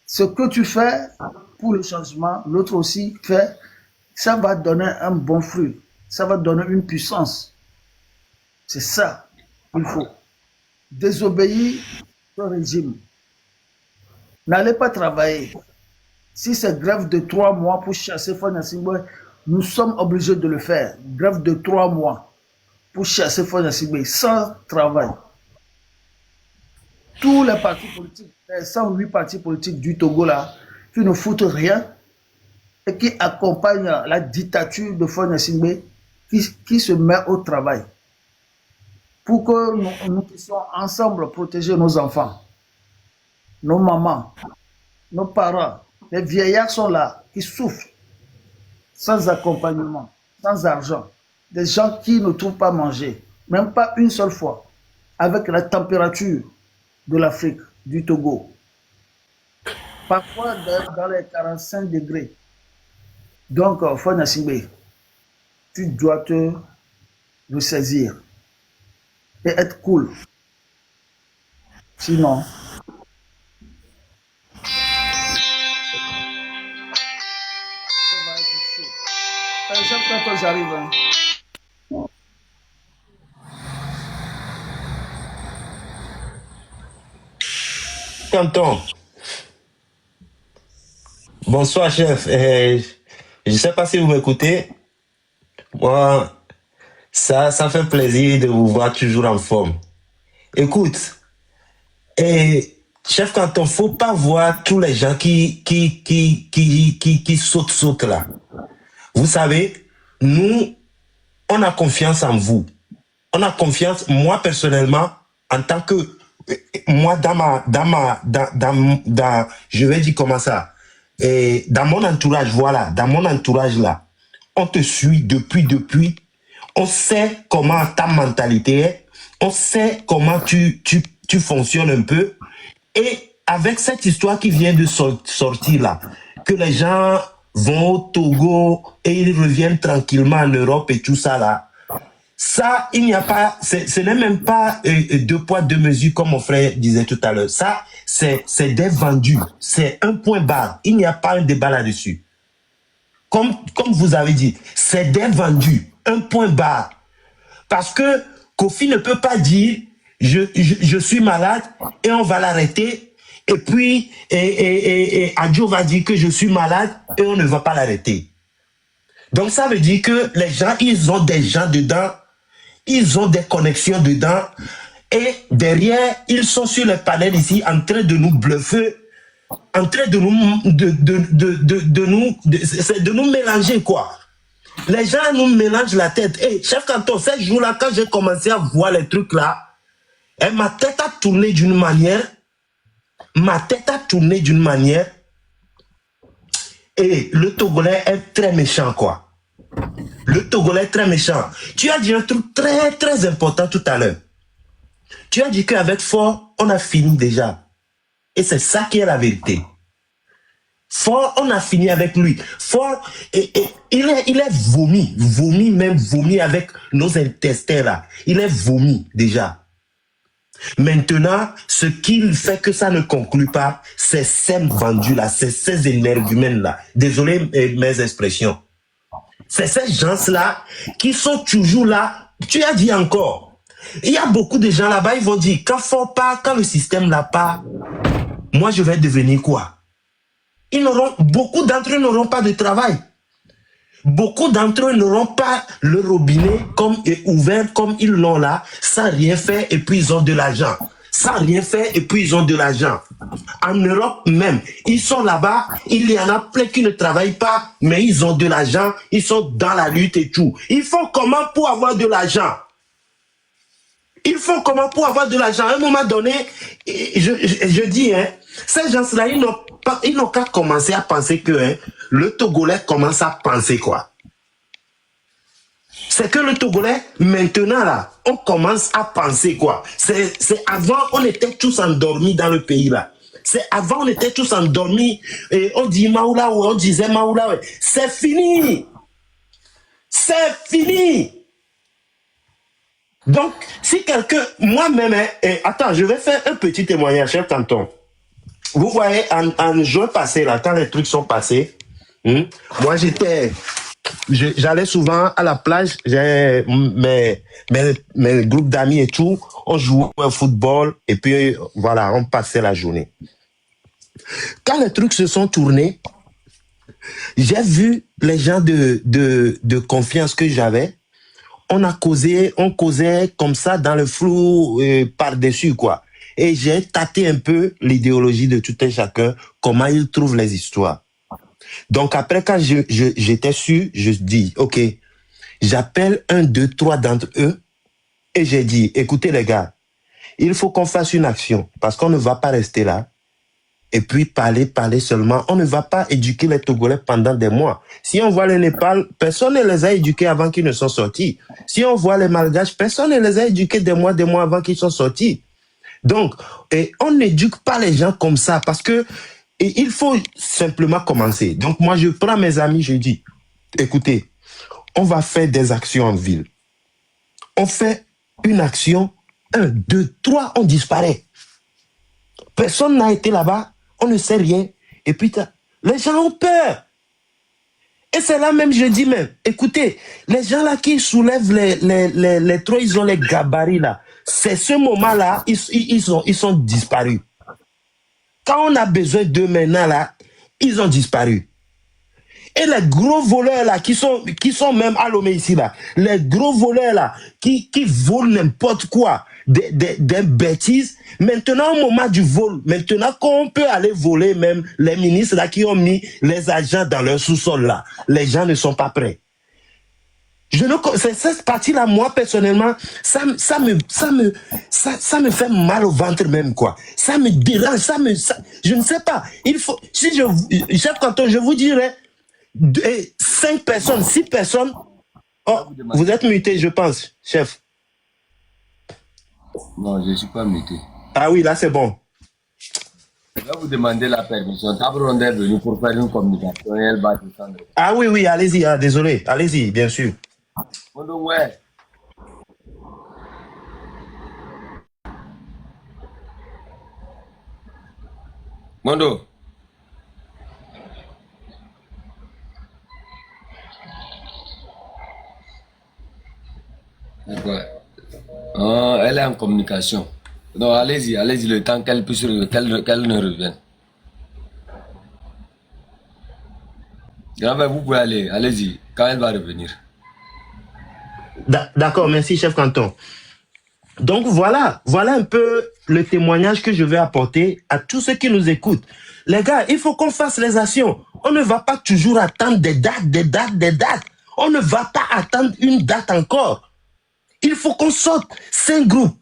Ce que tu fais pour le changement, l'autre aussi fait, ça va donner un bon fruit, ça va donner une puissance. C'est ça qu'il faut. Désobéir au régime. N'allez pas travailler. Si c'est grève de 3 mois pour chasser Fagne Assingbe, nous sommes obligés de le faire. Grève de 3 mois pour chasser Fagne Assingbe sans travail. Tous les partis politiques, les 108 partis politiques du Togo là, qui ne foutent rien et qui accompagnent la dictature de Fagne Assingbe, qui se met au travail pour que nous puissions ensemble protéger nos enfants, nos mamans, nos parents. Les vieillards sont là, qui souffrent, sans accompagnement, sans argent. Des gens qui ne trouvent pas manger, même pas une seule fois, avec la température de l'Afrique, du Togo. Parfois dans les 45 degrés. Donc, Fagne Assingbe, tu dois te ressaisir et être cool. Sinon, chaque fois que j'arrive. Canton. Bonsoir, chef. Je ne sais pas si vous m'écoutez. Moi, ça fait plaisir de vous voir toujours en forme. Écoute, chef Canton, faut pas voir tous les gens qui sautent là. Vous savez, nous, on a confiance en vous. On a confiance, moi personnellement, en tant que, moi je vais dire comment ça, dans mon entourage, voilà, dans mon entourage là, on te suit depuis, on sait comment ta mentalité est, on sait comment tu fonctionnes un peu, et avec cette histoire qui vient de sortir là, que les gens vont au Togo et ils reviennent tranquillement en Europe et tout ça là. Ça, il n'y a pas, ce n'est même pas 2 poids 2 mesures comme mon frère disait tout à l'heure. Ça, c'est des vendus. C'est un point barre. Il n'y a pas un débat là-dessus. Comme vous avez dit, c'est des vendus. Un point barre. Parce que Kofi ne peut pas dire je suis malade et on va l'arrêter. Et puis, Adjo va dire que je suis malade et on ne va pas l'arrêter. Donc, ça veut dire que les gens, ils ont des gens dedans, ils ont des connexions dedans, et derrière, ils sont sur les panels ici en train de nous bluffer, en train de nous mélanger, quoi. Les gens nous mélangent la tête. Hey, chef Canton, ces jours-là, quand j'ai commencé à voir les trucs là, ma tête a tourné d'une manière. Et le Togolais est très méchant, quoi. Le Togolais est très méchant. Tu as dit un truc très, très important tout à l'heure. Tu as dit qu'avec Fort, on a fini déjà. Et c'est ça qui est la vérité. Fort, on a fini avec lui. Fort, il est vomi avec nos intestins là. Il est vomi déjà. Maintenant, ce qui fait que ça ne conclut pas, c'est ces vendus là, c'est ces énergumènes là. Désolé mes expressions. C'est ces gens-là qui sont toujours là. Tu as dit encore. Il y a beaucoup de gens là-bas, ils vont dire, quand le système n'a pas, moi je vais devenir quoi? Beaucoup d'entre eux n'auront pas de travail. Beaucoup d'entre eux n'auront pas le robinet ouvert comme ils l'ont là, sans rien faire et puis ils ont de l'argent. Sans rien faire et puis ils ont de l'argent. En Europe même, ils sont là-bas, il y en a plein qui ne travaillent pas, mais ils ont de l'argent, ils sont dans la lutte et tout. Ils font comment pour avoir de l'argent? Ils font comment pour avoir de l'argent? À un moment donné, je dis, hein, ces gens-là, ils n'ont qu'à commencer à penser que le Togolais commence à penser quoi? C'est que le Togolais, maintenant là, on commence à penser quoi? C'est avant, on était tous endormis dans le pays là. C'est avant, on était tous endormis et on dit Maoula ou on disait Maoula. Ouais. C'est fini. C'est fini. Donc, si quelqu'un, moi-même, attends, je vais faire un petit témoignage, cher Canton. Vous voyez, en juin passé, là, quand les trucs sont passés, moi j'allais souvent à la plage, j'ai mes groupes d'amis et tout, on jouait au football et puis voilà, on passait la journée. Quand les trucs se sont tournés, j'ai vu les gens de confiance que j'avais, on causait comme ça dans le flou par-dessus quoi. Et j'ai tâté un peu l'idéologie de tout un chacun, comment ils trouvent les histoires. Donc après, quand j'étais sûr, je dis, ok, j'appelle 1, 2, 3 d'entre eux et j'ai dit, écoutez les gars, il faut qu'on fasse une action parce qu'on ne va pas rester là et puis parler seulement. On ne va pas éduquer les Togolais pendant des mois. Si on voit le Népal, personne ne les a éduqués avant qu'ils ne sont sortis. Si on voit les Malgaches, personne ne les a éduqués des mois avant qu'ils sont sortis. Donc, on n'éduque pas les gens comme ça parce que il faut simplement commencer. Donc, moi, je prends mes amis, je dis, écoutez, on va faire des actions en ville. On fait une action, 1, 2, 3, on disparaît. Personne n'a été là-bas, on ne sait rien. Et puis, les gens ont peur. Et c'est là même, je dis même, écoutez, les gens là qui soulèvent les trois, ils ont les gabarits là. C'est ce moment-là, ils sont disparus. Quand on a besoin d'eux maintenant là, ils ont disparu. Et les gros voleurs là, qui sont même à Lomé ici là, les gros voleurs là, qui volent n'importe quoi, des bêtises, maintenant au moment du vol, maintenant qu'on peut aller voler même les ministres là qui ont mis les agents dans leur sous-sol là, les gens ne sont pas prêts. C'est cette partie-là, moi, personnellement, ça me fait mal au ventre même, quoi. Ça me dérange, je ne sais pas. Chef Canton, je vous dirais, 5 personnes, 6 personnes, oh, vous êtes muté, je pense, chef. Non, je ne suis pas muté. Ah oui, là, c'est bon. Je vais vous demander la permission. Tabron est venu pour faire une communication et elle va descendre. Ah oui, allez-y, désolé, allez-y, bien sûr. Mondo, ouais. Mondo. D'accord. Elle est en communication. Non, allez-y, le temps qu'elle ne revienne. Vous pouvez aller, allez-y, quand elle va revenir. D'accord, merci, chef Canton. Donc voilà un peu le témoignage que je vais apporter à tous ceux qui nous écoutent. Les gars, il faut qu'on fasse les actions. On ne va pas toujours attendre des dates. On ne va pas attendre une date encore. Il faut qu'on sorte 5 groupes.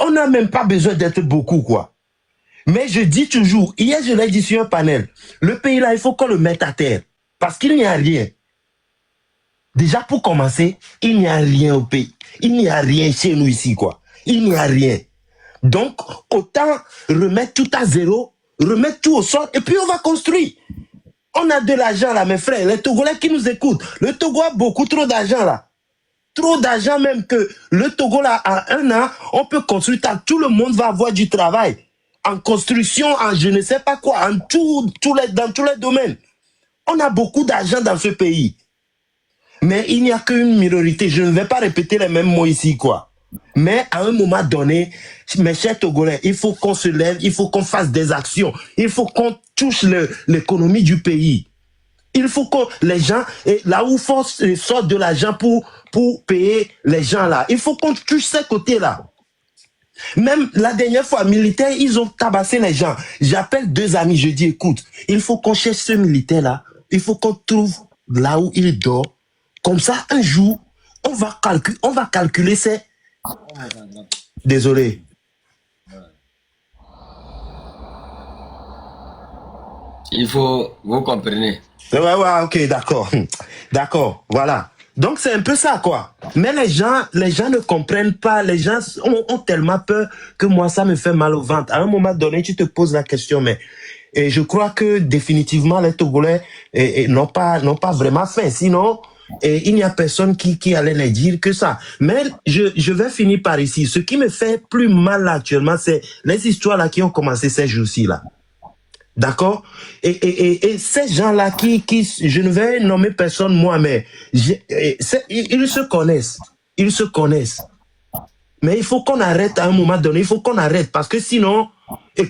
On n'a même pas besoin d'être beaucoup, quoi. Mais je dis toujours, hier je l'ai dit sur un panel, le pays là, il faut qu'on le mette à terre. Parce qu'il n'y a rien. Déjà, pour commencer, il n'y a rien au pays. Il n'y a rien chez nous ici, quoi. Il n'y a rien. Donc, autant remettre tout à zéro, remettre tout au sol, et puis on va construire. On a de l'argent là, mes frères, les Togolais qui nous écoutent. Le Togo a beaucoup trop d'argent là. trop d'argent même que le Togo, là, en 1 an, on peut construire, tout le monde va avoir du travail. En construction, en je ne sais pas quoi, en dans tous les domaines. On a beaucoup d'argent dans ce pays. Mais il n'y a qu'une minorité. Je ne vais pas répéter les mêmes mots ici, quoi. Mais à un moment donné, mes chers Togolais, il faut qu'on se lève, il faut qu'on fasse des actions, il faut qu'on touche l'économie du pays. Il faut que les gens, là où force sortent de l'argent pour payer les gens là, il faut qu'on touche ces côtés-là. Même la dernière fois, militaires, ils ont tabassé les gens. J'appelle 2 amis, je dis, écoute, il faut qu'on cherche ce militaire-là, il faut qu'on trouve là où il dort. Comme ça, un jour, on va calculer ces... Désolé. Il faut, vous comprenez. Ouais, ok, d'accord. D'accord, voilà. Donc, c'est un peu ça, quoi. Mais les gens ne comprennent pas. Les gens ont tellement peur que moi, ça me fait mal au ventre. À un moment donné, tu te poses la question, mais et je crois que définitivement, les Togolais n'ont pas vraiment faim. Sinon, il n'y a personne qui allait les dire que ça. Mais je vais finir par ici. Ce qui me fait plus mal là, actuellement, c'est les histoires là qui ont commencé ces jours-ci là. D'accord? Et ces gens-là je ne vais nommer personne moi, mais ils se connaissent. Ils se connaissent. Mais il faut qu'on arrête à un moment donné. Il faut qu'on arrête parce que sinon,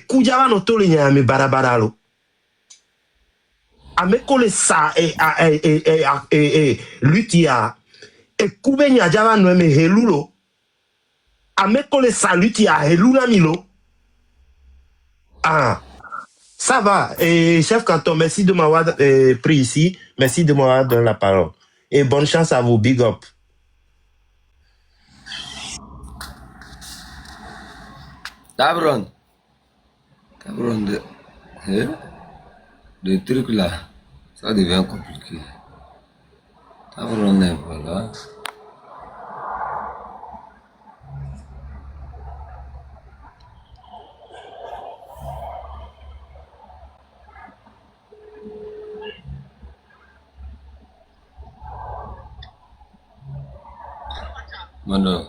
Koudiava no to le nyame barabaralo. Amekole sa lutia et Koube nyajava no me helulo. Amekole sa lutia helula milo. Ah. Ça va. Et chef Canton, merci de m'avoir pris ici. Merci de m'avoir donné la parole. Et bonne chance à vous. Big up. Tabron, le truc là, ça devient compliqué. Tabron, voilà. Mando.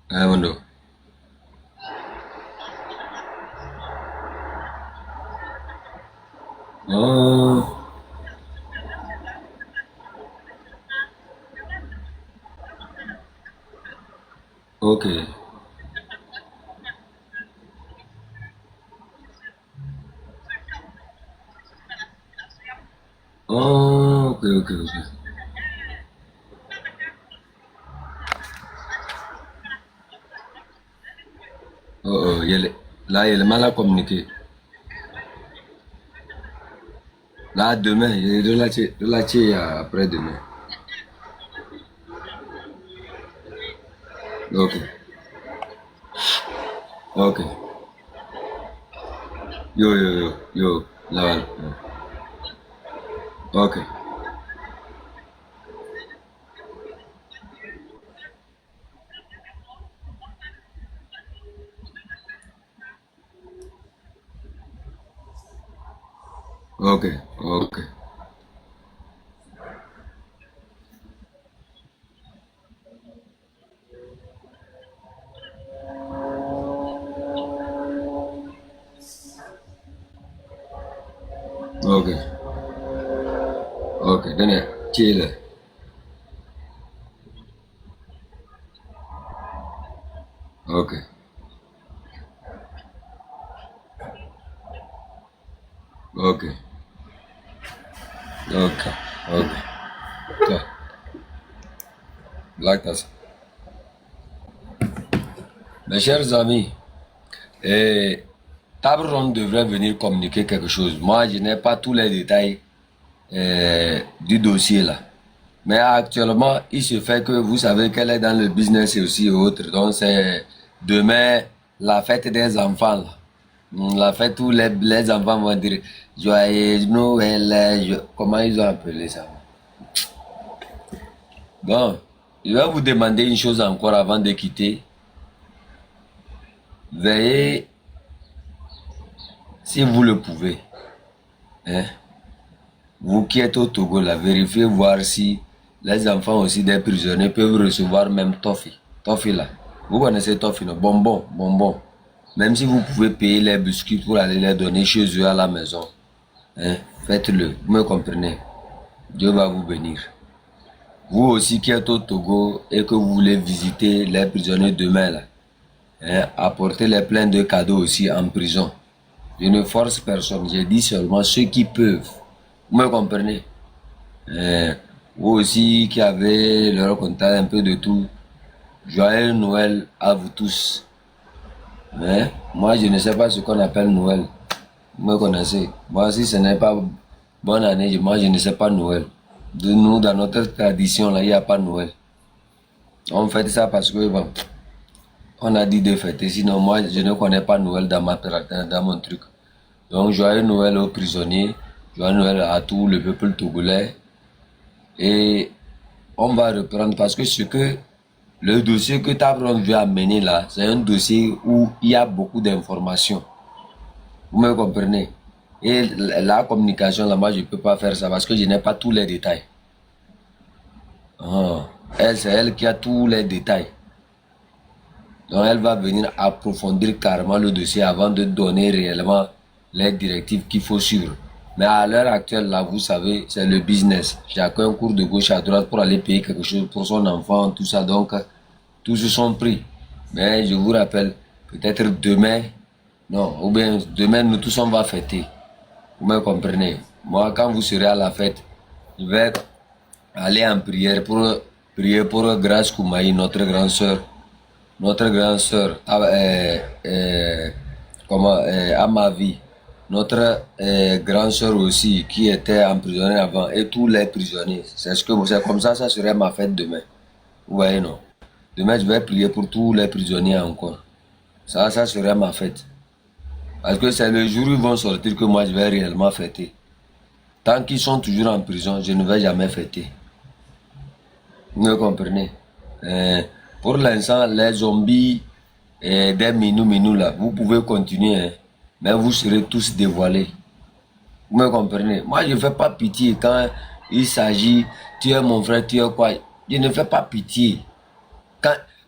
Mando. Oh. Ok. Oh, ok. Oh, là, il est mal à communiquer. Là, demain, il est de la après-demain. Ok. Yo, là. Ok. Ok, donnez, chill. Ok. Black Tass. Mes chers amis, Tabron devrait venir communiquer quelque chose. Moi, je n'ai pas tous les détails du dossier là. Mais actuellement, il se fait que vous savez qu'elle est dans le business et aussi autres. Donc, c'est demain la fête des enfants là. La fête où les enfants vont dire joyeux Noël, comment ils ont appelé ça? Bon, je vais vous demander une chose encore avant de quitter. Veuillez, si vous le pouvez, hein, vous qui êtes au Togo, là, vérifiez voir si les enfants aussi des prisonniers peuvent recevoir même toffee. Toffee là. Vous connaissez toffee, non? Bonbon, bonbon. Même si vous pouvez payer les biscuits pour aller les donner chez eux à la maison. Hein? Faites-le, vous me comprenez. Dieu va vous bénir. Vous aussi qui êtes au Togo et que vous voulez visiter les prisonniers demain là. Hein? Apportez les pleins de cadeaux aussi en prison. Je ne force personne, j'ai dit seulement ceux qui peuvent. Vous me comprenez? Vous aussi qui avez leur contact un peu de tout. Joyeux Noël à vous tous. Mais moi je ne sais pas ce qu'on appelle Noël. Vous me connaissez. Moi si ce n'est pas bonne année, moi je ne sais pas Noël. De nous, dans notre tradition là, il n'y a pas Noël. On fait ça parce que bon, on a dit de fêter. Sinon moi je ne connais pas Noël dans mon truc. Donc joyeux Noël aux prisonniers. Joyeux Noël à tout le peuple togolais. Et on va reprendre parce que le dossier que Tabron veut amener là, c'est un dossier où il y a beaucoup d'informations. Vous me comprenez? Et la communication là, moi je ne peux pas faire ça parce que je n'ai pas tous les détails. C'est elle qui a tous les détails. Donc elle va venir approfondir carrément le dossier avant de donner réellement les directives qu'il faut suivre. Mais à l'heure actuelle, là, vous savez, c'est le business. Chacun court de gauche à droite pour aller payer quelque chose pour son enfant, tout ça. Donc, tous se sont pris. Mais je vous rappelle, peut-être demain, non, ou bien demain, nous tous on va fêter. Vous me comprenez? Moi, quand vous serez à la fête, je vais aller en prière pour prier pour Grâce Koumaï, notre grande sœur. Notre grande sœur, à ma vie. Notre grande sœur aussi, qui était emprisonnée avant, et tous les prisonniers. C'est comme ça serait ma fête demain. Vous voyez, non? Demain, je vais prier pour tous les prisonniers encore. Ça serait ma fête. Parce que c'est le jour où ils vont sortir que moi, je vais réellement fêter. Tant qu'ils sont toujours en prison, je ne vais jamais fêter. Vous me comprenez? Pour l'instant, les zombies des minous là, vous pouvez continuer, hein, mais vous serez tous dévoilés. Vous me comprenez? Moi, je ne fais pas pitié quand il s'agit, tu es mon frère, tu es quoi? Je ne fais pas pitié.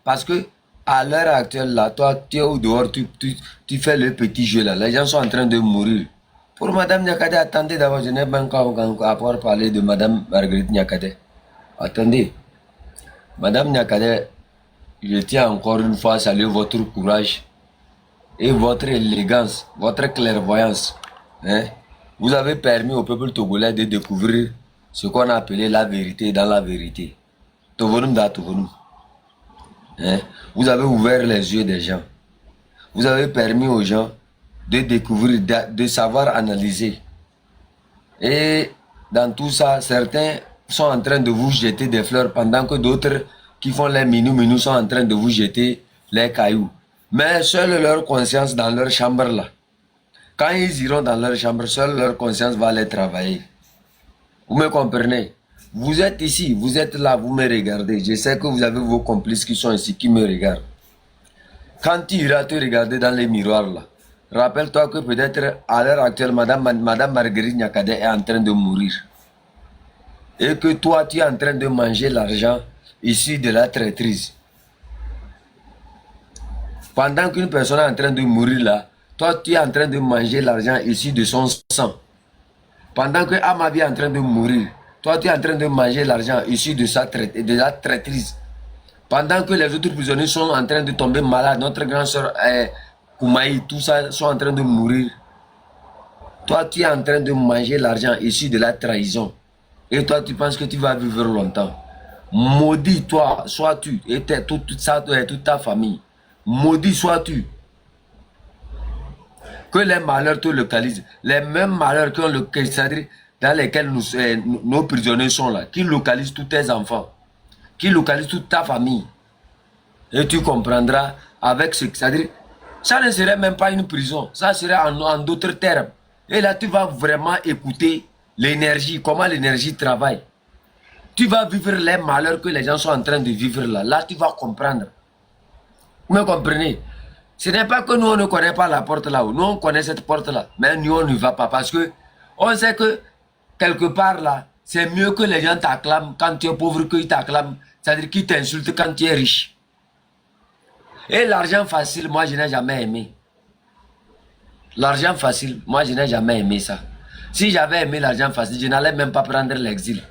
Parce que à l'heure actuelle, là, toi, tu es au dehors, tu fais le petit jeu là. Les gens sont en train de mourir. Pour Madame Niakate, attendez d'abord, je n'ai pas encore parlé de Madame Marguerite Niakate. Attendez. Madame Niakate, je tiens encore une fois à saluer votre courage et votre élégance, votre clairvoyance. Hein? Vous avez permis au peuple togolais de découvrir ce qu'on a appelé la vérité dans la vérité. Hein? Vous avez ouvert les yeux des gens. Vous avez permis aux gens de découvrir, de savoir analyser. Et dans tout ça, certains sont en train de vous jeter des fleurs pendant que d'autres qui font les minous sont en train de vous jeter les cailloux. Mais seule leur conscience dans leur chambre là. Quand ils iront dans leur chambre, seule leur conscience va les travailler. Vous me comprenez? Vous êtes ici, vous êtes là, vous me regardez. Je sais que vous avez vos complices qui sont ici, qui me regardent. Quand tu iras te regarder dans les miroirs là, rappelle-toi que peut-être à l'heure actuelle, Madame Marguerite Niakate est en train de mourir. Et que toi, tu es en train de manger l'argent issu de la traîtrise. Pendant qu'une personne est en train de mourir là, toi, tu es en train de manger l'argent issu de son sang. Pendant que Amavi est en train de mourir, toi, tu es en train de manger l'argent issu de la traîtrise. Pendant que les autres prisonniers sont en train de tomber malades, notre grande soeur Koumaï, tout ça, sont en train de mourir. Toi, tu es en train de manger l'argent issu de la trahison. Et toi, tu penses que tu vas vivre longtemps. Maudit toi, sois-tu, et toute ta famille. Maudit sois-tu. Que les malheurs te localisent. Les mêmes malheurs c'est-à-dire dans lesquels nos prisonniers sont là, qui localisent tous tes enfants, qui localisent toute ta famille. Et tu comprendras avec ce que c'est-à-dire, ça ne serait même pas une prison, ça serait en d'autres termes. Et là, tu vas vraiment écouter l'énergie, comment l'énergie travaille. Tu vas vivre les malheurs que les gens sont en train de vivre là. Là, tu vas comprendre. Vous me comprenez? Ce n'est pas que nous, on ne connaît pas la porte là-haut. Nous, on connaît cette porte là. Mais nous, on ne va pas parce que on sait que quelque part là, c'est mieux que les gens t'acclament quand tu es pauvre qu'ils t'acclament. C'est-à-dire qu'ils t'insultent quand tu es riche. Et l'argent facile, moi, je n'ai jamais aimé. L'argent facile, moi, je n'ai jamais aimé ça. Si j'avais aimé l'argent facile, je n'allais même pas prendre l'exil.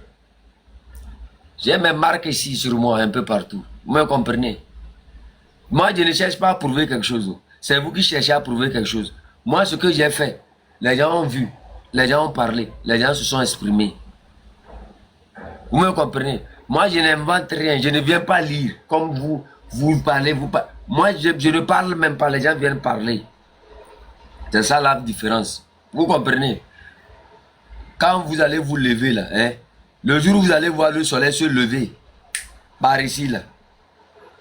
J'ai mes marques ici sur moi, un peu partout. Vous me comprenez? Moi, je ne cherche pas à prouver quelque chose. C'est vous qui cherchez à prouver quelque chose. Moi, ce que j'ai fait, les gens ont vu, les gens ont parlé, les gens se sont exprimés. Vous me comprenez? Moi, je n'invente rien, je ne viens pas lire. Comme vous parlez, Moi, je ne parle même pas, les gens viennent parler. C'est ça la différence. Vous comprenez? Quand vous allez vous lever là, hein, le jour où vous allez voir le soleil se lever, par ici là,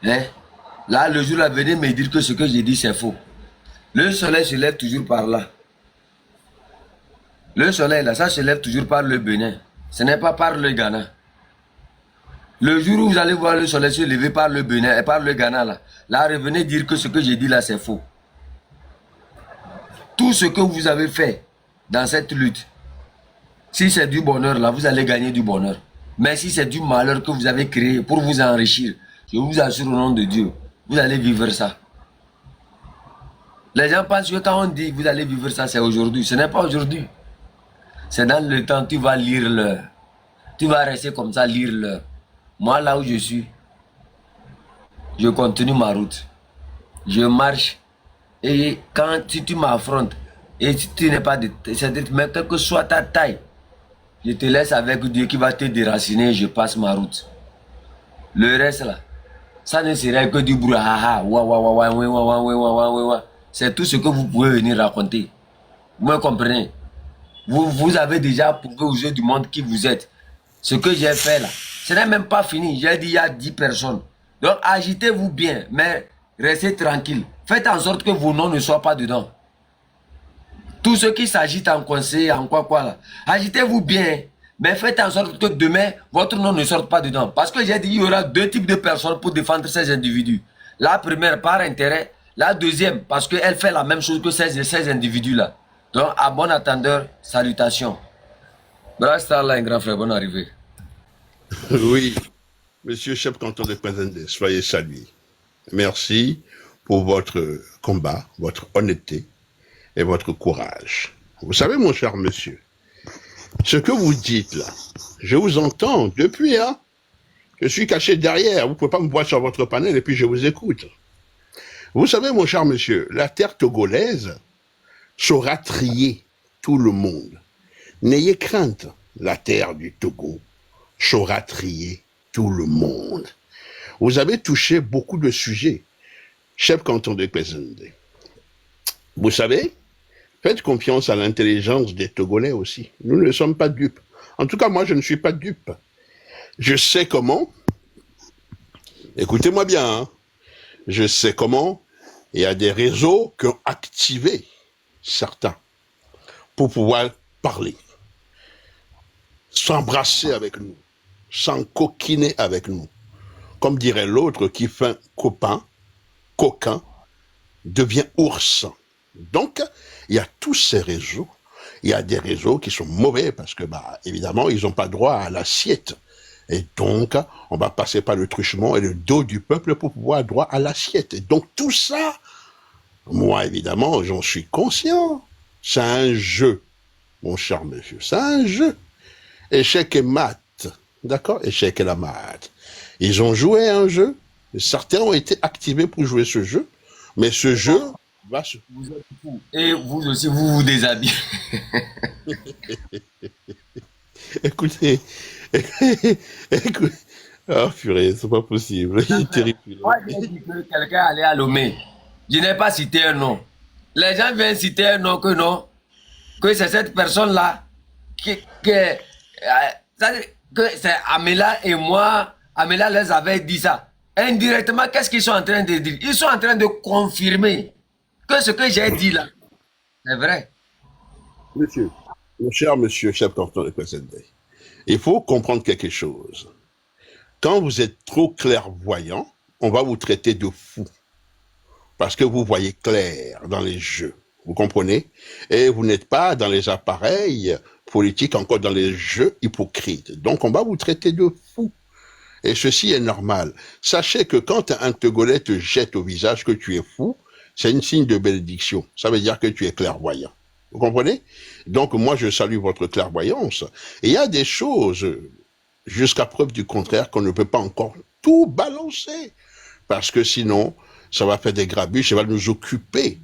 hein, là, le jour là, venez me dire que ce que j'ai dit c'est faux. Le soleil se lève toujours par là. Le soleil là, ça se lève toujours par le Bénin. Ce n'est pas par le Ghana. Le jour où vous allez voir le soleil se lever par le Bénin et par le Ghana là, là, revenez dire que ce que j'ai dit là c'est faux. Tout ce que vous avez fait dans cette lutte, si c'est du bonheur là, vous allez gagner du bonheur. Mais si c'est du malheur que vous avez créé pour vous enrichir, je vous assure au nom de Dieu, vous allez vivre ça. Les gens pensent que quand on dit que vous allez vivre ça, c'est aujourd'hui. Ce n'est pas aujourd'hui. C'est dans le temps, tu vas lire l'heure. Tu vas rester comme ça, lire l'heure. Moi, là où je suis, je continue ma route. Je marche. Et quand tu m'affrontes, et si tu n'es pas de... C'est-à-dire, mais quelle que soit ta taille, je te laisse avec Dieu qui va te déraciner et je passe ma route. Le reste là, ça ne serait que du brouhaha. C'est tout ce que vous pouvez venir raconter. Vous me comprenez? Vous avez déjà prouvé aux yeux du monde qui vous êtes. Ce que j'ai fait là, ce n'est même pas fini. J'ai dit il y a 10 personnes. Donc agitez-vous bien, mais restez tranquille. Faites en sorte que vos noms ne soient pas dedans. Tous ceux qui s'agitent en conseil, en quoi là, agitez-vous bien, mais faites en sorte que demain, votre nom ne sorte pas dedans. Parce que j'ai dit il y aura 2 types de personnes pour défendre ces individus. La première, par intérêt. La deuxième, parce qu'elle fait la même chose que ces individus-là. Donc, à bon attendeur, salutations. Brastar là, un grand frère, bonne arrivée. Oui, monsieur chef canton de Kwazende, soyez salués. Merci pour votre combat, votre honnêteté et votre courage. Vous savez, mon cher monsieur, ce que vous dites là, je vous entends depuis, hein. Je suis caché derrière, vous ne pouvez pas me voir sur votre panel et puis je vous écoute. Vous savez, mon cher monsieur, la terre togolaise saura trier tout le monde. N'ayez crainte, la terre du Togo saura trier tout le monde. Vous avez touché beaucoup de sujets, chef canton de Kwazende. Vous savez, faites confiance à l'intelligence des Togolais aussi. Nous ne sommes pas dupes. En tout cas, moi, je ne suis pas dupe. Je sais comment. Écoutez-moi bien, hein. Je sais comment. Il y a des réseaux qui ont activé certains pour pouvoir parler, s'embrasser avec nous, s'encoquiner avec nous. Comme dirait l'autre qui fait un coquin, devient ours. Donc, il y a tous ces réseaux. Il y a des réseaux qui sont mauvais parce que, évidemment, ils n'ont pas droit à l'assiette. Et donc, on va passer par le truchement et le dos du peuple pour pouvoir avoir droit à l'assiette. Et donc, tout ça, moi, évidemment, j'en suis conscient. C'est un jeu, mon cher monsieur. C'est un jeu. Échec et mat. D'accord? Échec et la mat. Ils ont joué un jeu. Certains ont été activés pour jouer ce jeu. Mais ce jeu va se... Vous êtes fous. Et vous aussi, vous déshabillez. Écoutez, écoute, oh purée, c'est pas possible, il est terrible. Moi, j'ai dit que quelqu'un allait à Lomé. Je n'ai pas cité un nom. Les gens viennent citer un nom que c'est cette personne-là que c'est Amela et moi, Amela les avait dit ça. Indirectement, qu'est-ce qu'ils sont en train de dire? Ils sont en train de confirmer que ce que j'ai dit là, c'est vrai. Monsieur, mon cher monsieur chef canton de Kwazende, il faut comprendre quelque chose. Quand vous êtes trop clairvoyant, on va vous traiter de fou. Parce que vous voyez clair dans les jeux. Vous comprenez? Et vous n'êtes pas dans les appareils politique, encore dans les jeux hypocrites. Donc on va vous traiter de fou. Et ceci est normal. Sachez que quand un Togolais te jette au visage que tu es fou, c'est un signe de bénédiction. Ça veut dire que tu es clairvoyant. Vous comprenez? Donc moi je salue votre clairvoyance. Et il y a des choses, jusqu'à preuve du contraire, qu'on ne peut pas encore tout balancer. Parce que sinon, ça va faire des grabuges, ça va nous occuper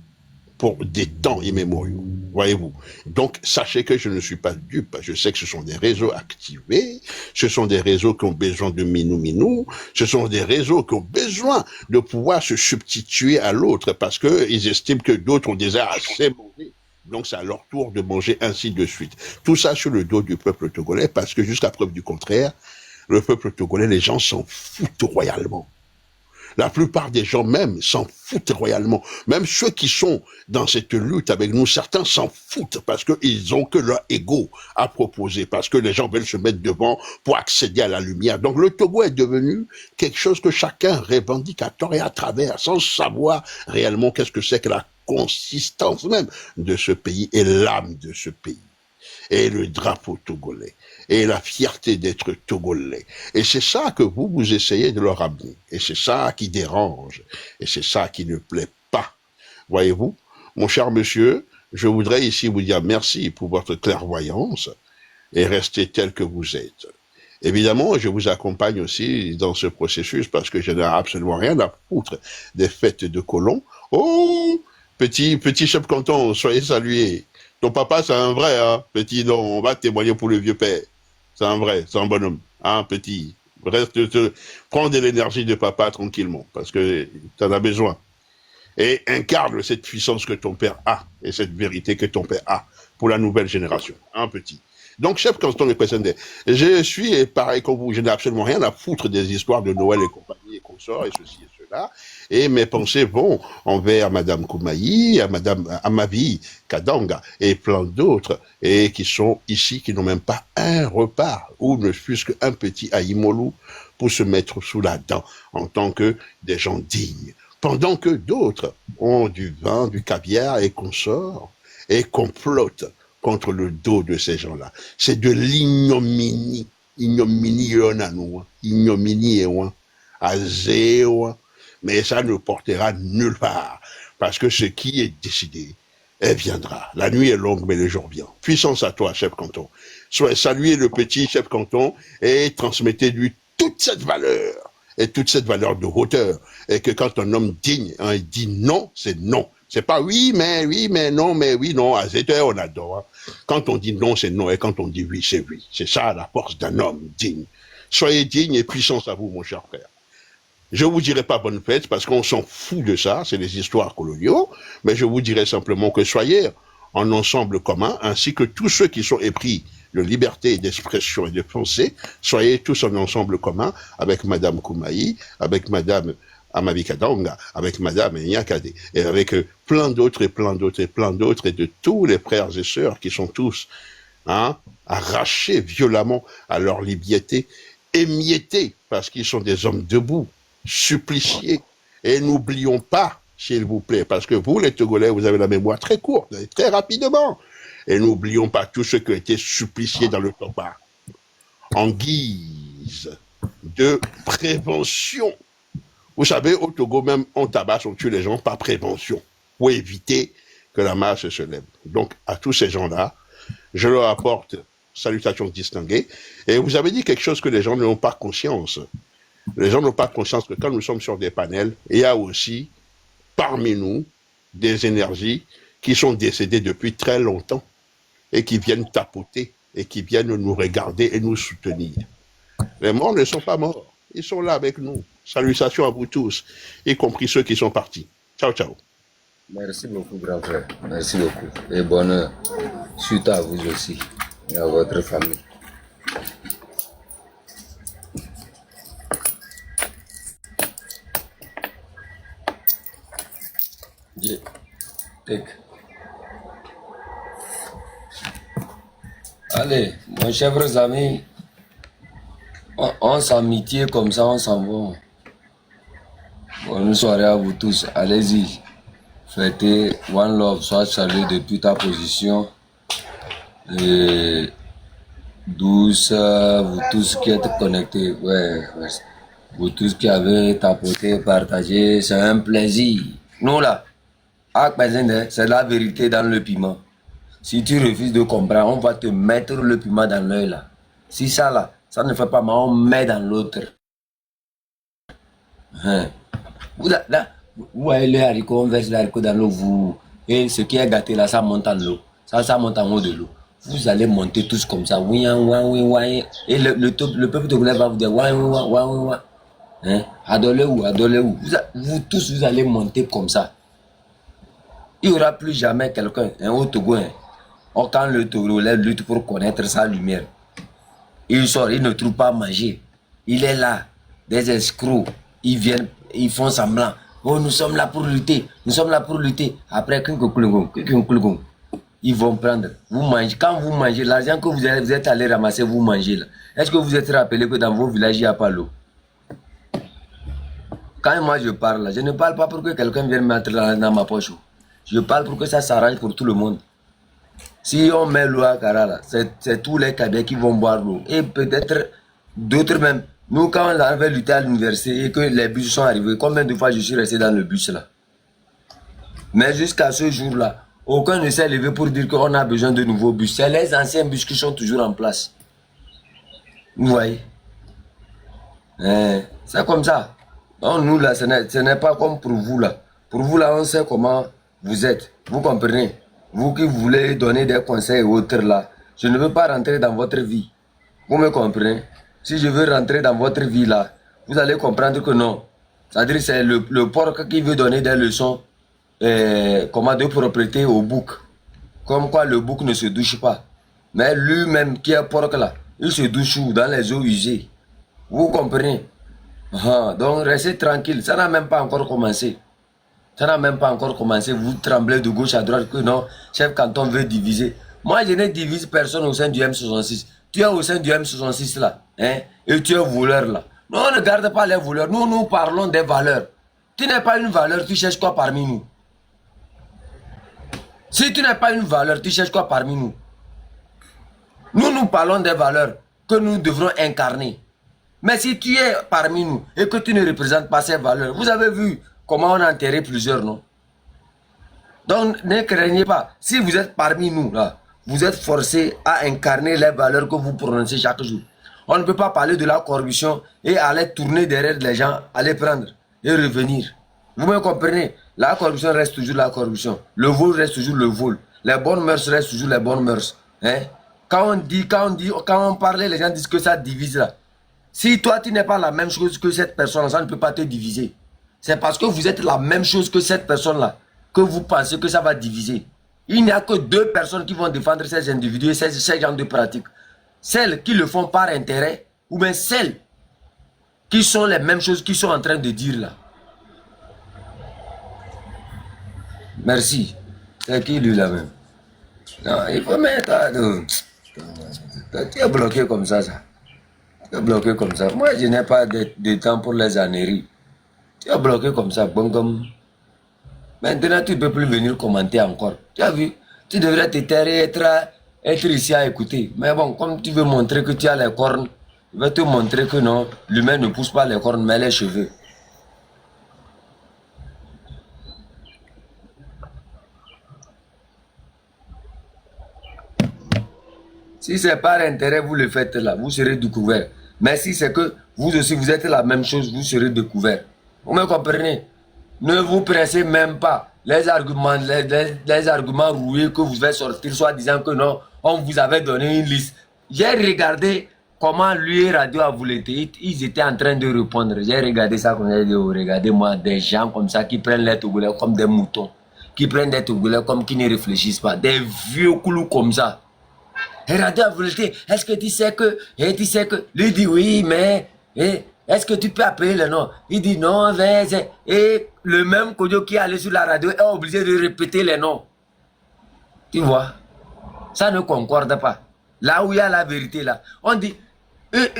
pour des temps immémoriaux, voyez-vous. Donc, sachez que je ne suis pas dupe. Je sais que ce sont des réseaux activés, ce sont des réseaux qui ont besoin de minou-minou, ce sont des réseaux qui ont besoin de pouvoir se substituer à l'autre parce qu'ils estiment que d'autres ont déjà assez mangé. Donc, c'est à leur tour de manger ainsi de suite. Tout ça sur le dos du peuple togolais parce que jusqu'à preuve du contraire, le peuple togolais, les gens s'en foutent royalement. La plupart des gens même s'en foutent royalement. Même ceux qui sont dans cette lutte avec nous, certains s'en foutent parce qu'ils ont que leur ego à proposer, parce que les gens veulent se mettre devant pour accéder à la lumière. Donc le Togo est devenu quelque chose que chacun revendique à tort et à travers, sans savoir réellement qu'est-ce que c'est que la consistance même de ce pays et l'âme de ce pays. Et le drapeau togolais, et la fierté d'être togolais. Et c'est ça que vous essayez de leur amener. Et c'est ça qui dérange. Et c'est ça qui ne plaît pas. Voyez-vous, mon cher monsieur, je voudrais ici vous dire merci pour votre clairvoyance et rester tel que vous êtes. Évidemment, je vous accompagne aussi dans ce processus parce que je n'ai absolument rien à foutre des fêtes de colons. Oh, petit chef canton, soyez salués. Ton papa, c'est un vrai, hein, petit, non, on va témoigner pour le vieux père. C'est un vrai, c'est un bonhomme, hein, petit. Prends de l'énergie de papa tranquillement, parce que tu en as besoin. Et incarne cette puissance que ton père a, et cette vérité que ton père a, pour la nouvelle génération, hein, petit. Donc, chef canton de Kwesende, je suis, pareil comme vous, je n'ai absolument rien à foutre des histoires de Noël et compagnie et consorts, et ceci et cela. Et mes pensées vont envers Madame Koumaï, à Madame Amavi Kadanga et plein d'autres, et qui sont ici, qui n'ont même pas un repas, ou ne fût-ce qu'un petit aïmolou pour se mettre sous la dent, en tant que des gens dignes. Pendant que d'autres ont du vin, du caviar et consorts, et complotent contre le dos de ces gens-là. C'est de l'ignominie. Ignominie, ignominie, azéo, mais ça ne portera nulle part. Parce que ce qui est décidé, elle viendra. La nuit est longue, mais le jour vient. Puissance à toi, chef canton. Saluez le petit chef canton et transmettez-lui toute cette valeur. Et toute cette valeur de hauteur. Et que quand un homme digne, hein, il dit non, c'est non. C'est pas oui, mais non, mais oui, non. À cette heure, on adore. Hein. Quand on dit non, c'est non. Et quand on dit oui, c'est oui. C'est ça la force d'un homme digne. Soyez digne et puissance à vous, mon cher frère. Je vous dirai pas bonne fête parce qu'on s'en fout de ça, c'est des histoires coloniaux, mais je vous dirai simplement que soyez en ensemble commun, ainsi que tous ceux qui sont épris de liberté d'expression et de pensée, soyez tous en ensemble commun avec Madame Koumaï, avec Madame Amavi Kadanga, avec Madame Nyakade, et avec plein d'autres et plein d'autres et plein d'autres, et de tous les frères et sœurs qui sont tous arrachés violemment à leur liberté, émiettés parce qu'ils sont des hommes debout, suppliciés. Et n'oublions pas, s'il vous plaît, parce que vous, les Togolais, vous avez la mémoire très courte, très rapidement. Et n'oublions pas tous ceux qui ont été suppliciés dans le tabac, en guise de prévention. Vous savez, au Togo, même, on tabasse, on tue les gens par prévention, pour éviter que la masse se lève. Donc, à tous ces gens-là, je leur apporte salutations distinguées. Et vous avez dit quelque chose que les gens n'ont pas conscience. Les gens n'ont pas conscience que quand nous sommes sur des panels, il y a aussi, parmi nous, des énergies qui sont décédées depuis très longtemps et qui viennent tapoter et qui viennent nous regarder et nous soutenir. Les morts ne sont pas morts. Ils sont là avec nous. Salutations à vous tous, y compris ceux qui sont partis. Ciao, ciao. Merci beaucoup, grand frère. Merci beaucoup. Et bonheur. Surtout à vous aussi et à votre famille. Allez, mon chers amis, on s'amitié comme ça, on s'en va. Bonne soirée à vous tous. Allez-y. Fêtez One Love, sois salué depuis ta position. Et 12, vous tous qui êtes connectés, ouais, merci. Vous tous qui avez tapoté, partagé, c'est un plaisir. Nous là, c'est la vérité dans le piment. Si tu refuses de comprendre, on va te mettre le piment dans l'œil là. Si ça là, ça ne fait pas mal, on met dans l'autre. Hein. Là, vous voyez les haricots, on verse les haricots dans l'eau, vous. Et ce qui est gâté là, ça monte en l'eau. Ça monte en haut de l'eau. Vous allez monter tous comme ça. Oui, oui, oui. Et le peuple togolais va vous dire oui, oui, oui, oui. Hein? Adolez-vous, adolez-vous. Vous tous, vous allez monter comme ça. Il n'y aura plus jamais quelqu'un, au Togo, quand le Togolais lutte pour connaître sa lumière, il sort, il ne trouve pas à manger. Il est là, des escrocs, ils viennent, ils font semblant. Oh, nous sommes là pour lutter, nous sommes là pour lutter. Après, ils vont prendre, vous mangez. Quand vous mangez, l'argent que vous êtes allé ramasser, vous mangez là. Est-ce que vous êtes rappelé que dans vos villages, il n'y a pas l'eau? Quand moi je parle là, je ne parle pas pour que quelqu'un vienne mettre dans ma poche. Je parle pour que ça s'arrange pour tout le monde. Si on met l'eau à Kara là, c'est tous les Kabais qui vont boire l'eau. Et peut-être d'autres même. Nous, quand on avait lutté à l'université et que les bus sont arrivés, combien de fois je suis resté dans le bus là? Mais jusqu'à ce jour-là, aucun ne s'est levé pour dire qu'on a besoin de nouveaux bus. C'est les anciens bus qui sont toujours en place. Vous voyez? C'est comme ça. Donc nous là, ce n'est pas comme pour vous là. Pour vous là, on sait comment vous êtes. Vous comprenez? Vous qui voulez donner des conseils aux autres là, je ne veux pas rentrer dans votre vie. Vous me comprenez? Si je veux rentrer dans votre vie là, vous allez comprendre que non. C'est-à-dire que c'est le porc qui veut donner des leçons de propriété au bouc. Comme quoi le bouc ne se douche pas. Mais lui-même qui est porc là, il se douche dans les eaux usées. Vous comprenez? Donc restez tranquille, ça n'a même pas encore commencé. Ça n'a même pas encore commencé, vous tremblez de gauche à droite que non, chef canton veut diviser. Moi je ne divise personne au sein du M66. Tu es au sein du M66 là, hein, et tu es voleur là. Nous on ne garde pas les voleurs, nous parlons des valeurs. Tu n'es pas une valeur, tu cherches quoi parmi nous? Si tu n'es pas une valeur, tu cherches quoi parmi nous? Nous parlons des valeurs que nous devrons incarner. Mais si tu es parmi nous et que tu ne représentes pas ces valeurs, vous avez vu comment on a enterré plusieurs, non? Donc ne craignez pas. Si vous êtes parmi nous, là, vous êtes forcés à incarner les valeurs que vous prononcez chaque jour. On ne peut pas parler de la corruption et aller tourner derrière les gens, aller prendre et revenir. Vous me comprenez? La corruption reste toujours la corruption. Le vol reste toujours le vol. Les bonnes mœurs restent toujours les bonnes mœurs. Hein? Quand on parlait, les gens disent que ça divise là. Si toi, tu n'es pas la même chose que cette personne, ça ne peut pas te diviser. C'est parce que vous êtes la même chose que cette personne-là que vous pensez que ça va diviser. Il n'y a que deux personnes qui vont défendre ces individus et ces genres de pratiques. Celles qui le font par intérêt ou bien celles qui sont les mêmes choses qu'ils sont en train de dire là. Merci. C'est qui lui là-même? Non, il faut mettre... Tu es bloqué comme ça. Tu es bloqué comme ça. Moi, je n'ai pas de temps pour les âneries. Tu es bloqué comme ça, bon comme... Maintenant, tu ne peux plus venir commenter encore. Tu as vu? Tu devrais te taire et être ici à écouter. Mais bon, comme tu veux montrer que tu as les cornes, je vais te montrer que non, l'humain ne pousse pas les cornes, mais les cheveux. Si c'est par intérêt, vous le faites là, vous serez découvert. Mais si c'est que vous aussi, vous êtes la même chose, vous serez découvert. Vous me comprenez? Ne vous pressez même pas. Les arguments rouillés que vous faites sortir, soit disant que non, on vous avait donné une liste. J'ai regardé comment lui et Radio a voulu être. Ils étaient en train de répondre. J'ai regardé ça comme j'ai dit, regardez-moi, des gens comme ça qui prennent les Togolais comme des moutons. Qui prennent des Togolais comme qui ne réfléchissent pas. Des vieux coulous comme ça. Et Radio a voulu être, est-ce que tu sais que... Et tu sais que... Lui dit oui, mais... Est-ce que tu peux appeler le nom? Il dit non, et le même Kodjo qui est allé sur la radio est obligé de répéter les noms. Tu vois? Ça ne concorde pas. Là où il y a la vérité, là. On dit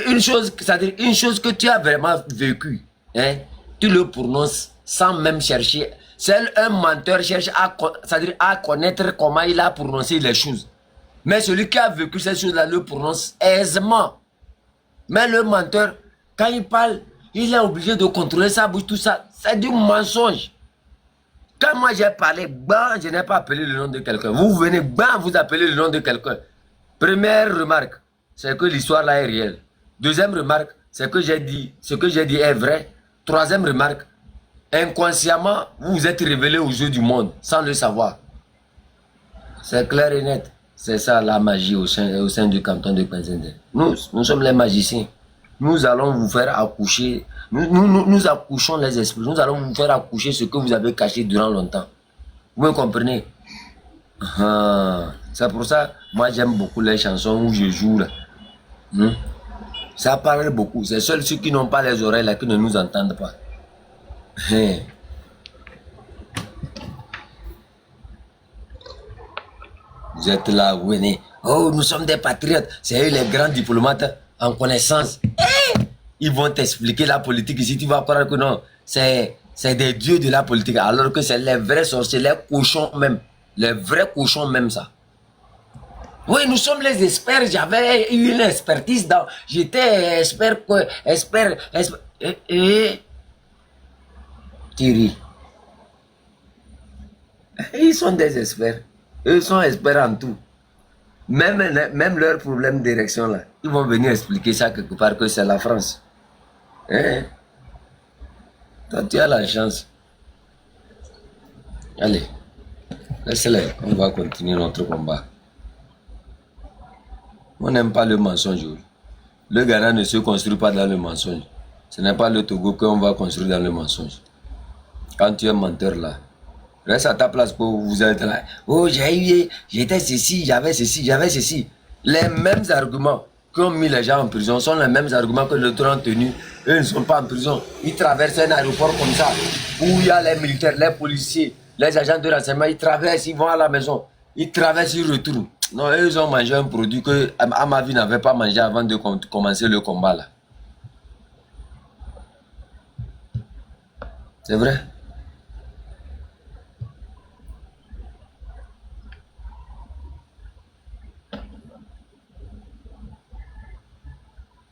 une chose, c'est-à-dire une chose que tu as vraiment vécue, hein, tu le prononces sans même chercher. Seul un menteur cherche à connaître comment il a prononcé les choses. Mais celui qui a vécu ces choses-là le prononce aisément. Mais le menteur, quand il parle, il est obligé de contrôler sa bouche, tout ça. C'est du mensonge. Quand moi j'ai parlé, ben, je n'ai pas appelé le nom de quelqu'un. Vous venez, ben, vous appelez le nom de quelqu'un. Première remarque, c'est que l'histoire là est réelle. Deuxième remarque, c'est que j'ai dit, ce que j'ai dit est vrai. Troisième remarque, inconsciemment, vous vous êtes révélé aux yeux du monde, sans le savoir. C'est clair et net. C'est ça la magie au sein du canton de Penzende. Nous sommes les magiciens. Nous allons vous faire accoucher. Nous accouchons les esprits. Nous allons vous faire accoucher ce que vous avez caché durant longtemps. Vous me comprenez? C'est pour ça, moi j'aime beaucoup les chansons où je joue là. Ça parle beaucoup. C'est seuls ceux qui n'ont pas les oreilles là qui ne nous entendent pas. Vous êtes là, vous venez. Oh, nous sommes des patriotes. C'est eux les grands diplomates en connaissance. Ils vont t'expliquer la politique ici. Tu vas croire que non. C'est des dieux de la politique. Alors que c'est les vrais sorciers, les cochons même. Les vrais cochons même ça. Oui, nous sommes les experts. J'avais eu une expertise dans... J'étais expert... Thierry. Ils sont des experts. Eux sont experts en tout. Même leur problème d'érection là, ils vont venir expliquer ça quelque part que c'est la France. Hein? Toi, tu as la chance. Allez, laisse-les, on va continuer notre combat. On n'aime pas le mensonge. Le Ghana ne se construit pas dans le mensonge. Ce n'est pas le Togo qu'on va construire dans le mensonge. Quand tu es menteur là, reste à ta place pour vous être là. Oh, j'étais ceci, j'avais ceci, j'avais ceci. Les mêmes arguments qui ont mis les gens en prison sont les mêmes arguments que les autres ont tenus. Eux ne sont pas en prison. Ils traversent un aéroport comme ça, où il y a les militaires, les policiers, les agents de renseignement. Ils traversent, ils vont à la maison. Ils traversent, ils retournent. Non, eux, ils ont mangé un produit que Amavi n'avait pas mangé avant de commencer le combat là. C'est vrai?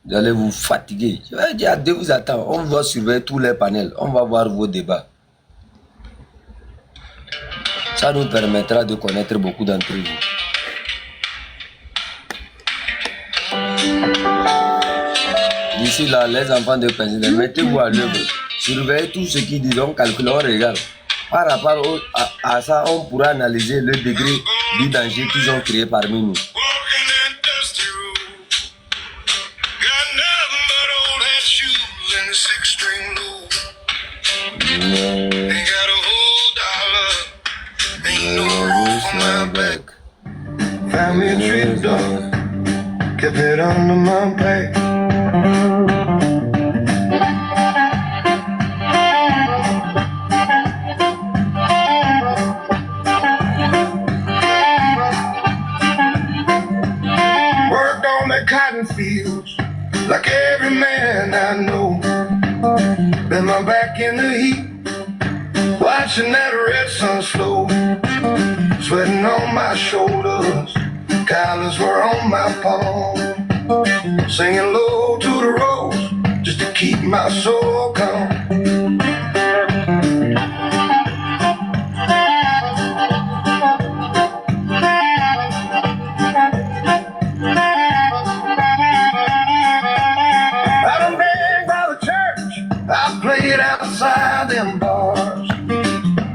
Vous allez vous fatiguer. Je vais dire, Dieu vous attend. On va surveiller tous les panels. On va voir vos débats. Ça nous permettra de connaître beaucoup d'entre vous. D'ici là, les enfants de président, mettez-vous à l'œuvre. Surveillez tout ce qu'ils disent. On calcule, on regarde. Par rapport à ça, on pourra analyser le degré du danger qu'ils ont créé parmi nous. Family trip dog, kept it under my back. Worked on the cotton fields like every man I know. Been my back in the heat, watching that red sun slow. Sweating on my shoulders, collars were on my palm. Singing low to the rose, just to keep my soul calm. I done begged by the church, I played outside them bars,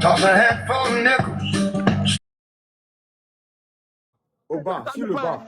tossing a hat full of nickels. Au bas, sur le bas.